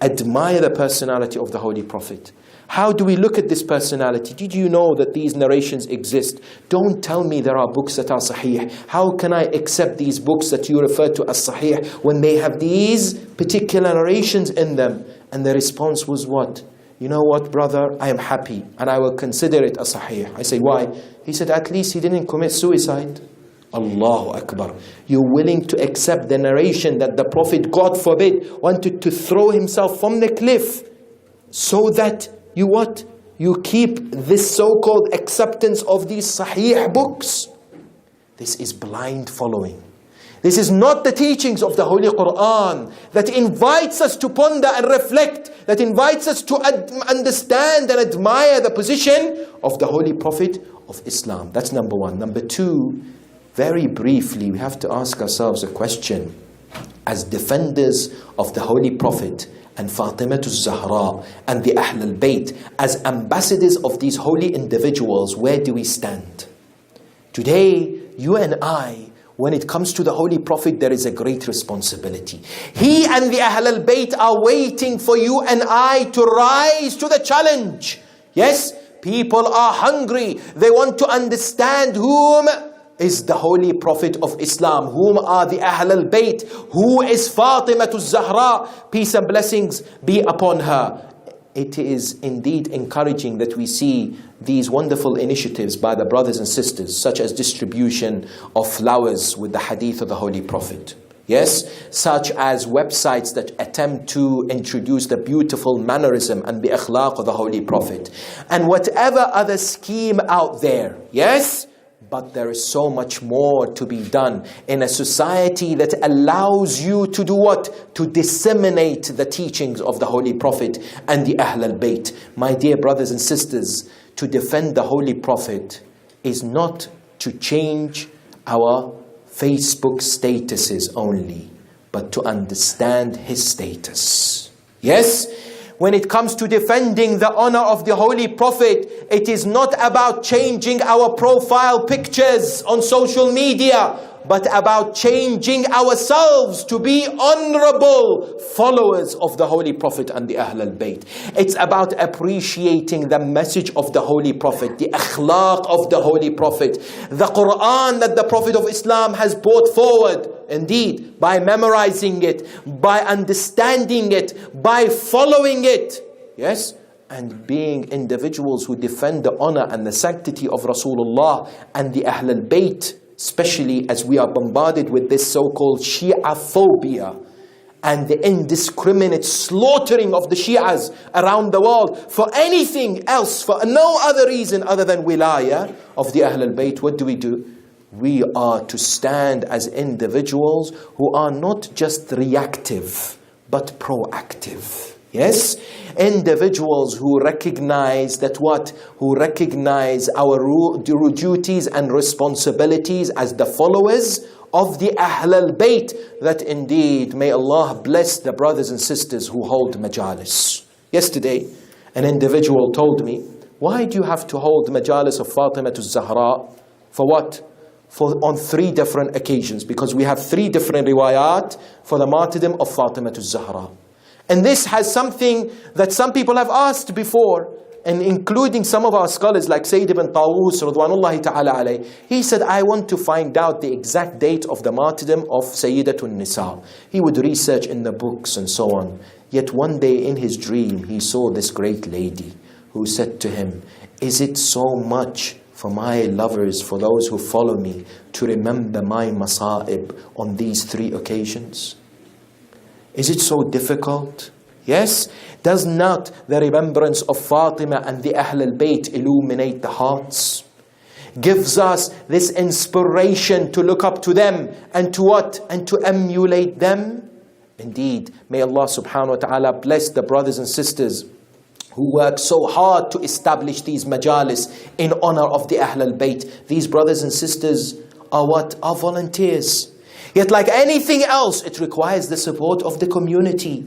admire the personality of the Holy Prophet. How do we look at this personality? Did you know that these narrations exist? Don't tell me there are books that are sahih. How can I accept these books that you refer to as sahih when they have these particular narrations in them? And the response was what? You know what, brother, I am happy and I will consider it a sahih. I say, why? He said, at least he didn't commit suicide. Allahu Akbar. You're willing to accept the narration that the Prophet, God forbid, wanted to throw himself from the cliff so that you what? You keep this so-called acceptance of these sahih books. This is blind following. This is not the teachings of the Holy Quran that invites us to ponder and reflect, that invites us to understand and admire the position of the Holy Prophet of Islam. That's number 1. Number 2, very briefly, we have to ask ourselves a question. As defenders of the Holy Prophet and Fatimiya al-Zahra and the ahlelbayt, as ambassadors of these holy individuals, where do we stand? Today, you and I, when it comes to the Holy Prophet, there is a great responsibility. He and the ahlelbayt are waiting for you and I to rise to the challenge. Yes, people are hungry. They want to understand whom is the Holy Prophet of Islam, whom are the ahlelbayt, who is Fatimiya al-Zahra, peace and blessings be upon her. It is indeed encouraging that we see these wonderful initiatives by the brothers and sisters, such as distribution of flowers with the hadith of the Holy Prophet. Yes, such as websites that attempt to introduce the beautiful mannerism and the akhlaq of the Holy Prophet. And whatever other scheme out there, yes? But there is so much more to be done in a society that allows you to do what? To disseminate the teachings of the Holy Prophet and the ahlelbayt. My dear brothers and sisters, to defend the Holy Prophet is not to change our Facebook statuses only, but to understand his status. Yes? When it comes to defending the honor of the Holy Prophet, it is not about changing our profile pictures on social media, but about changing ourselves to be honorable followers of the Holy Prophet and the ahlelbayt. It's about appreciating the message of the Holy Prophet, the akhlaq of the Holy Prophet, the Quran that the Prophet of Islam has brought forward. Indeed, by memorizing it, by understanding it, by following it. Yes? And being individuals who defend the honor and the sanctity of Rasulullah and the ahlelbayt, especially as we are bombarded with this so-called Shia phobia and the indiscriminate slaughtering of the Shias around the world for anything else, for no other reason other than wilayah of the ahlelbayt. What do? We are to stand as individuals who are not just reactive, but proactive. Yes? Individuals who recognize that what? Who recognize our duties and responsibilities as the followers of the ahlelbayt, that indeed, may Allah bless the brothers and sisters who hold majalis. Yesterday, an individual told me, why do you have to hold majalis of Fatimiya al-Zahra? For what? On 3 different occasions, because we have 3 different riwayat for the martyrdom of Fatimiya al-Zahra. And this has something that some people have asked before, and including some of our scholars like Sayyid ibn Tawus radwanullahi ta'ala alayh. He said, I want to find out the exact date of the martyrdom of Sayyidatun Nisa. He would research in the books and so on. Yet one day in his dream, he saw this great lady who said to him, is it so much for my lovers, for those who follow me, to remember my masa'ib on these 3 occasions? Is it so difficult? Yes? Does not the remembrance of Fatima and the ahlelbayt illuminate the hearts? Gives us this inspiration to look up to them and to what? And to emulate them? Indeed, may Allah subhanahu wa ta'ala bless the brothers and sisters who work so hard to establish these majalis in honor of the ahlelbayt. These brothers and sisters are what? Are volunteers. Yet like anything else, it requires the support of the community.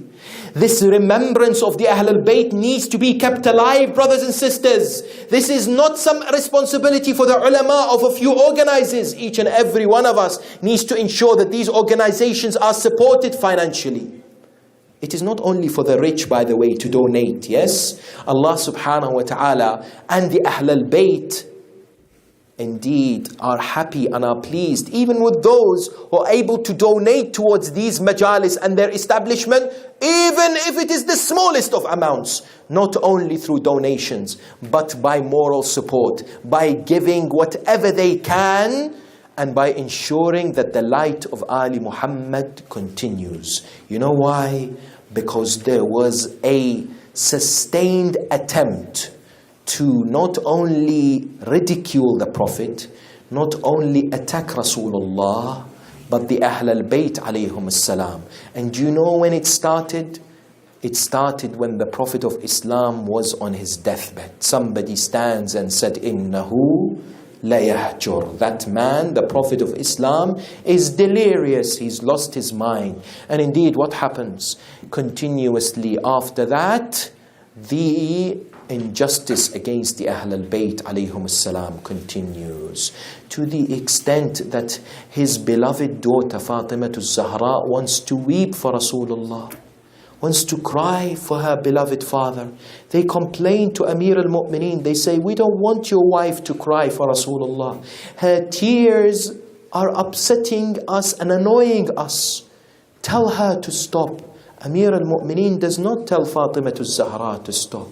This remembrance of the ahlelbayt needs to be kept alive, brothers and sisters. This is not some responsibility for the ulama of a few organizers. Each and every one of us needs to ensure that these organizations are supported financially. It is not only for the rich, by the way, to donate. Yes, Allah subhanahu wa ta'ala and the ahlelbayt indeed are happy and are pleased even with those who are able to donate towards these majalis and their establishment, even if it is the smallest of amounts, not only through donations but by moral support, by giving whatever they can, and by ensuring that the light of Ali Muhammad continues. You know why? Because there was a sustained attempt to not only ridicule the Prophet, not only attack Rasulullah, but the Ahlul-Bayt alayhum as-salam. And do you know when it started? It started when the Prophet of Islam was on his deathbed. Somebody stands and said, "Innahu la yahjur." That man, the Prophet of Islam, is delirious. He's lost his mind. And indeed, what happens? Continuously after that, the injustice against the Ahlul-Bayt alayhum as-salam continues, to the extent that his beloved daughter Fatima al-Zahra wants to weep for Rasulullah, wants to cry for her beloved father. They complain to Amir al-Mu'mineen. They say, "We don't want your wife to cry for Rasulullah. Her tears are upsetting us and annoying us. Tell her to stop." Amir al-Mu'mineen does not tell Fatima al-Zahra to stop.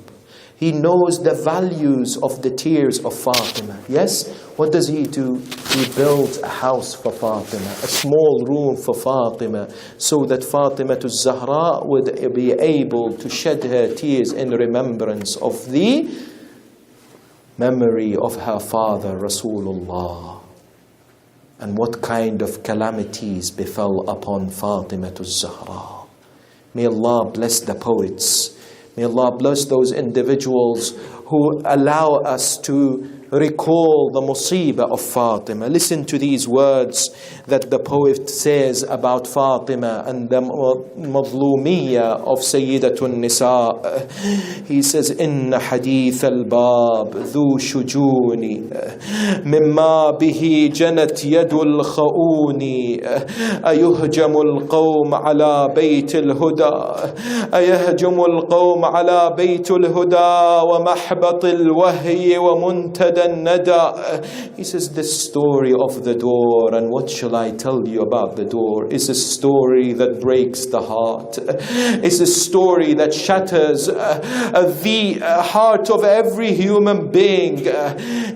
He knows the values of the tears of Fatima. Yes? What does he do? He builds a house for Fatima, a small room for Fatima, so that Fatima al-Zahra would be able to shed her tears in remembrance of the memory of her father, Rasulullah. And what kind of calamities befell upon Fatima al-Zahra. May Allah bless the poets. May Allah bless those individuals who allow us to recall the musibah of Fatima. Listen to these words that the poet says about Fatima and the madlumiyya of Sayyidatun Nisa. He says, "Inna hadith al-bab dhu shujuni mimma bihi janat yadul kha'uni ayuhjamu al-qawm ala bayt al-huda ayahjamu al-qawm ala bayt al-huda wa mahbat al-wahyi wa muntada." He says, this story of the door, and what shall I tell you about the door, is a story that breaks the heart. It's a story that shatters the heart of every human being.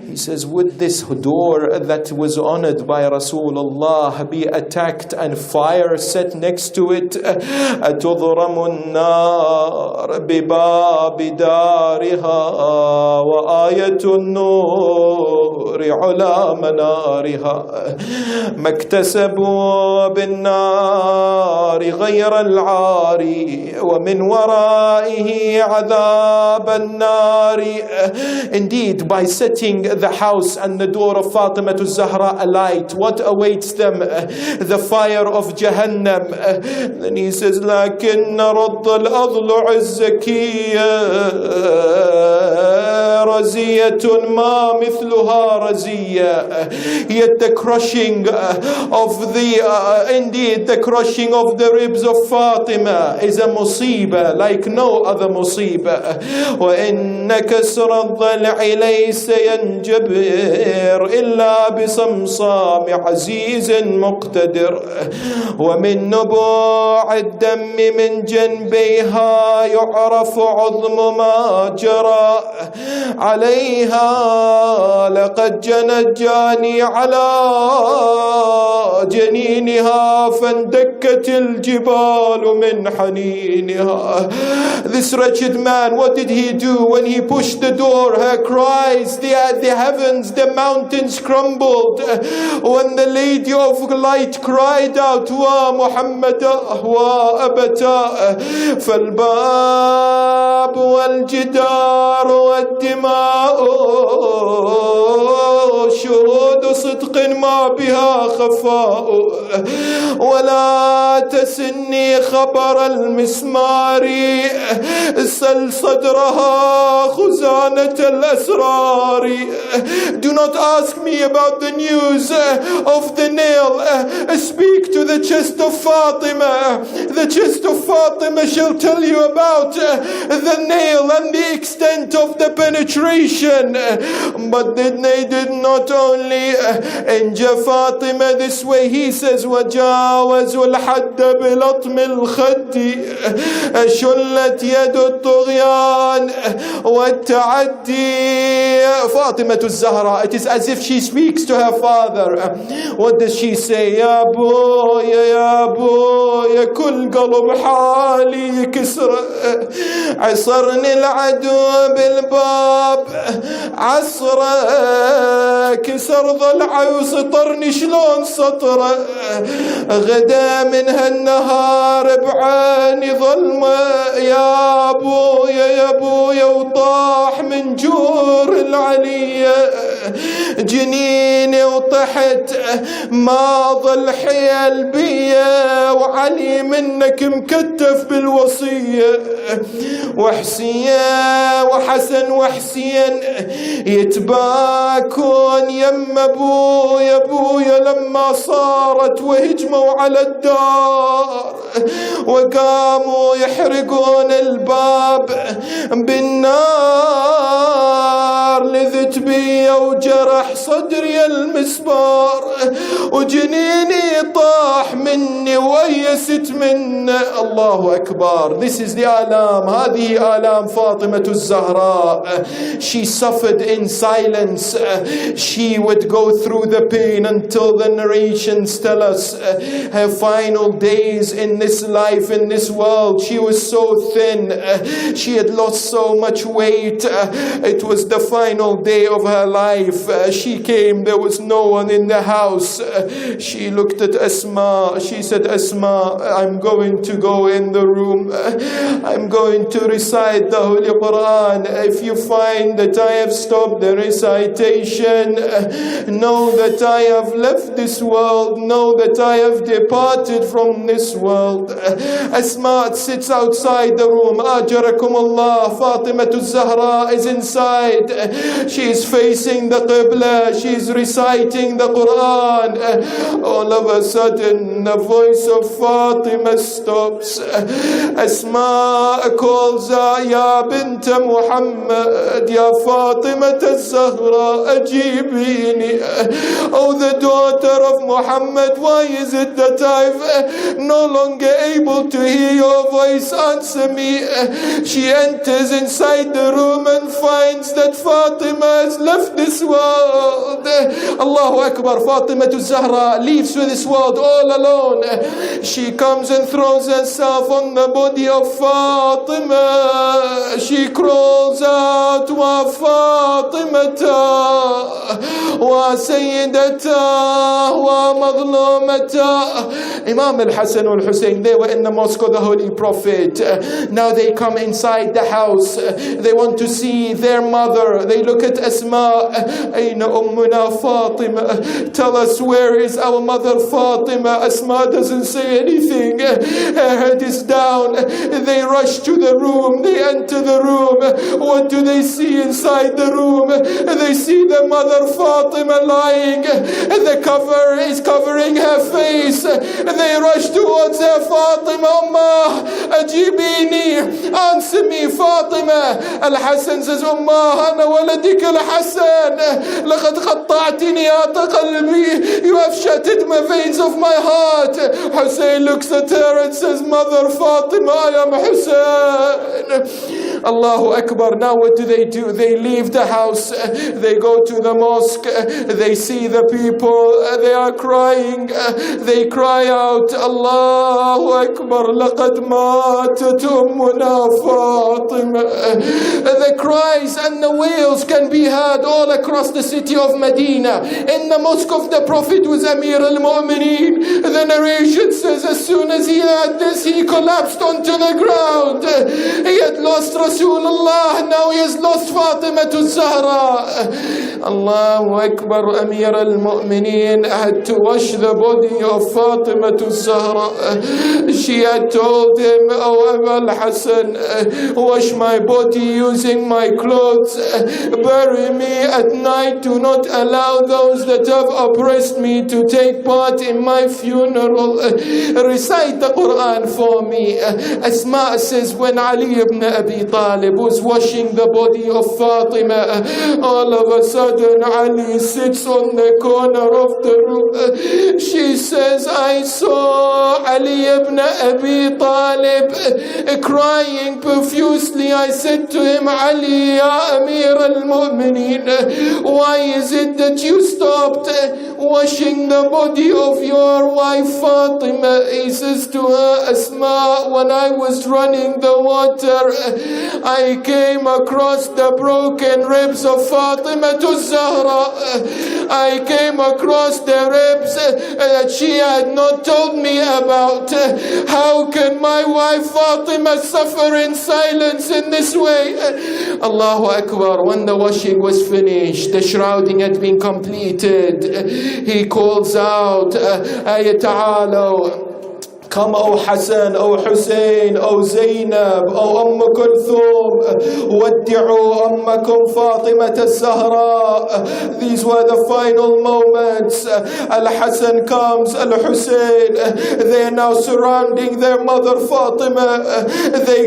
He says, would this door that was honored by Rasulullah be attacked and fire set next to it? أَتُضْرَمُ النَّارِ بِبَابِ دَارِهَا وَآيَةُ النُّورِ على منارها ما اكتسبوا بالنار غير العار ومن ورائه عذاب النار. Indeed, by setting the house and the door of Fatima al-Zahra alight, what awaits them? The fire of Jahannam. Then he says, لكن رد الأضلع الزكية رزية ما مثلها رزية. Yet the crushing of the crushing of the ribs of Fatima is a musibah like no other musibah. وإن كسر الضلع ليس ينجبر إلا بصمصام عزيز مقتدر ومن نبوع الدم من جنبيها يعرف عظم ما جرى عليها لقد جنى الجاني على جنينها فاندكت الجبال من حنينها. This wretched man, what did he do when he pushed the door? Her cries, the heavens, the mountains crumbled. When the Lady of Light cried out, wa Muhammada wa abata, فالباب والجدار والدماء شهود صدق ما بها خفاء ولا تسني خبر المسمار سل صدرها خزانة الأسرار. Do not ask me about the news of the nail. Speak to the chest of Fatima. The chest of Fatima shall tell you about the nail and the extent of the penetration. But they did not only injure Fatima this way. He says وجاوزوا الحد بلطم الخد شلت يد الطغيان والتعدي. Fatima al-Zahra, it is as if she speaks to her father. What does she say? يا بويا كل قلب حالي يكسر عصرني العدو بالباب عصره كسر ضلعي وسطرني شلون سطره غدا من هالنهار بعيني ظلمه يا بويا وطاح من جور العلية جنيني وطحت ما ظل حيل بيا وعلي منك مكتف بالوصية وحسين وحسن وحسين يتباكون يم ابويا لما صارت وهجموا على الدار وقاموا يحرقون الباب بالنار لذت بي وجرح صدري المسمار وجنيني طاح مني ويست منه. الله أكبر. This is the alam. هذه آلام فاطمة الزهراء. She suffered in silence. She would go through the pain until the narrations tell us her final days in this life, in this world. She was so thin. She had lost so much weight. It was the final day of her life. She came, there was no one in the house. She looked at Asma. She said, Asma, I'm going to go in the room. I'm going to recite the Holy Quran. If you find that I have stopped the recitation, know that I have left this world. Know that I have departed from this world. Asma sits outside the room. Ajarakum Allah. Fatima al-Zahra is inside. She is facing the Qibla. She is reciting the Quran. All of a sudden, the voice of Fatima stops. Asma calls her, Ya bint Muhammad, Ya Fatima al-Zahra, ajibini. Oh, the daughter of Muhammad, why is it that I've no longer able to hear your voice? Answer me. She enters inside the room and finds that Fatima has left this world. Allahu Akbar. Fatima al-Zahra leaves with this world all alone. She comes and throws herself on the body of Fatima. She crawls out, Wa Fatimata, Wa Sayyidata, Wa Madhlumata. Imam al-Hassan al-Hussein, they were in the mosque of the Holy Prophet. Now they come inside the house. They want to see their mother. They look at Asma. Ayna ummuna Fatima. Tell us, where is our mother Fatima? Asma doesn't say anything. Her head is down. They rush to the room. They enter the room. What do they see inside the room? They see the mother Fatima lying. The cover is covering her face. They rush towards her. Fatima, Ummah, ajibini. Answer me, Fatima. Al-Hassan says, Ummah, ana waladik al-Hassan. لقد قطعتني قلبي. You have shattered my veins of my heart. Hussein looks at her and says, Mother Fatima, I am Hussein. Allahu Akbar. Now what do? They leave the house. They go to the mosque. They see the people. They are crying. They cry out, Allahu Akbar. لقد ماتت أمنا فاطمة. The cries and the wails can be heard all across the city of Medina. In the mosque of the Prophet was Amir al-Mu'mineen. The narration says as soon as he heard this, he collapsed onto the ground. He had lost Rasulullah, now he has lost Fatima to Zahra. Allahu Akbar. Amir al-Mu'mineen had to wash the body of Fatima to Zahra. She had told him, "Oh Abul Hassan, wash my body using my clothes, bury me at night, do not allow those that have oppressed me to take part in my funeral, recite the Quran for me." Asma says, when Ali ibn Abi Talib was washing the body of Fatima, all of a sudden Ali sits on the corner of the room. She says, "I saw Ali ibn Abi Talib crying profusely. I said to him, 'Ali, ya Amir al-Mu'mineen, why is it that you stopped washing the body of your wife Fatima?' He says to her, 'Asma, when I was running the water, I came across the broken ribs of Fatima to Zahra. I came across the ribs that she had not told me about. How can my wife Fatima suffer in silence in this way?'" Allahu Akbar. When the washing was finished, the shrouding had been completed, he calls out, "Ta'alaw, come, O Hassan, O Hussein, O Zainab, O Kulthum, waddi'u ammakum Fatimat al-Zahra." These were the final moments. Al-Hassan comes, Al-Hussein, they are now surrounding their mother Fatima. They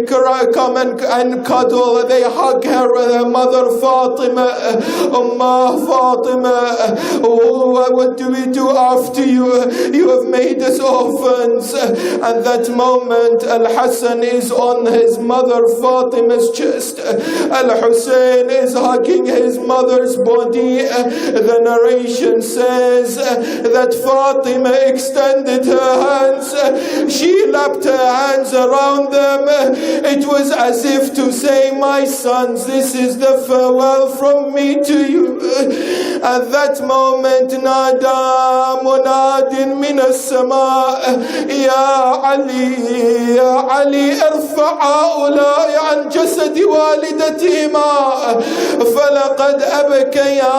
come and cuddle, they hug her, their mother Fatima. "Ummah Fatima, what do we do after you? You have made us orphans." At that moment, Al-Hassan is on his mother Fatima's chest. Al-Hussein is hugging his mother's body. The narration says that Fatima extended her hands. She lapped her hands around them. It was as if to say, "My sons, this is the farewell from me to you." At that moment, nada munadin min as-sama, "Ya علي يا علي ارفع هؤلاء عن جسد والدتهما فلقد أبكيا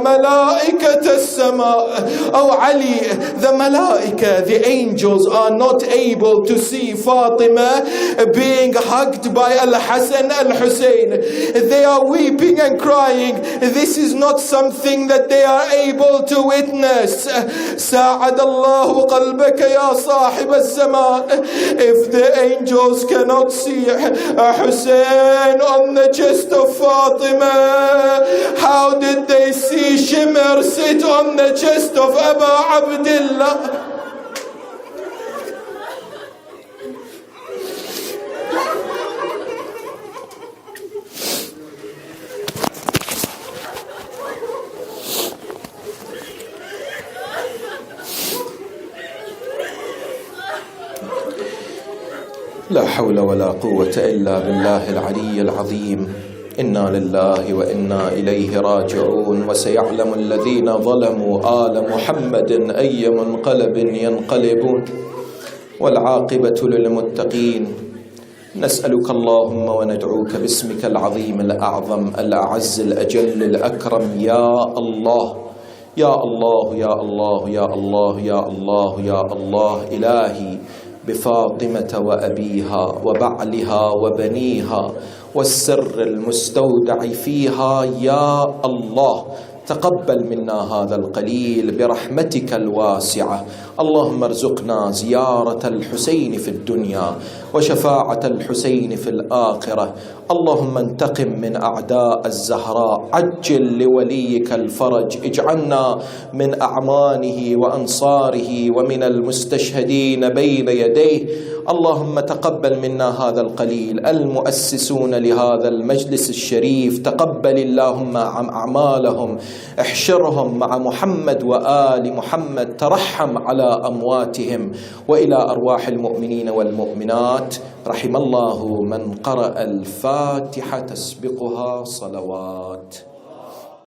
ملائكة السماء." Oh Ali, the malaika, the angels are not able to see Fatima being hugged by Al-Hassan Al-Hussein. They are weeping and crying. This is not something that they are able to witness. ساعد الله قلبك يا صاحب الزمان. If the angels cannot see Hussein on the chest of Fatima, how did they see Shimr sit on the chest of Aba Abdullah? لا حول ولا قوة إلا بالله العلي العظيم. إنا لله وإنا إليه راجعون. وسيعلم الذين ظلموا آل محمد أي منقلب ينقلبون والعاقبة للمتقين. نسألك اللهم وندعوك باسمك العظيم الأعظم الأعز الأجل الأكرم، يا الله يا الله يا الله يا الله يا الله يا الله، إلهي بفاطمة وأبيها وبعلها وبنيها والسر المستودع فيها، يا الله تقبل منا هذا القليل برحمتك الواسعة. اللهم ارزقنا زيارة الحسين في الدنيا وشفاعة الحسين في الآخرة. اللهم انتقم من أعداء الزهراء، عجل لوليك الفرج، اجعلنا من أعمانه وأنصاره ومن المستشهدين بين يديه. اللهم تقبل منا هذا القليل. المؤسسون لهذا المجلس الشريف تقبل اللهم أعمالهم، احشرهم مع محمد وآل محمد، ترحم على أمواتهم. وإلى أرواح المؤمنين والمؤمنات، رحم الله من قرأ الفاتحة تسبقها صلوات.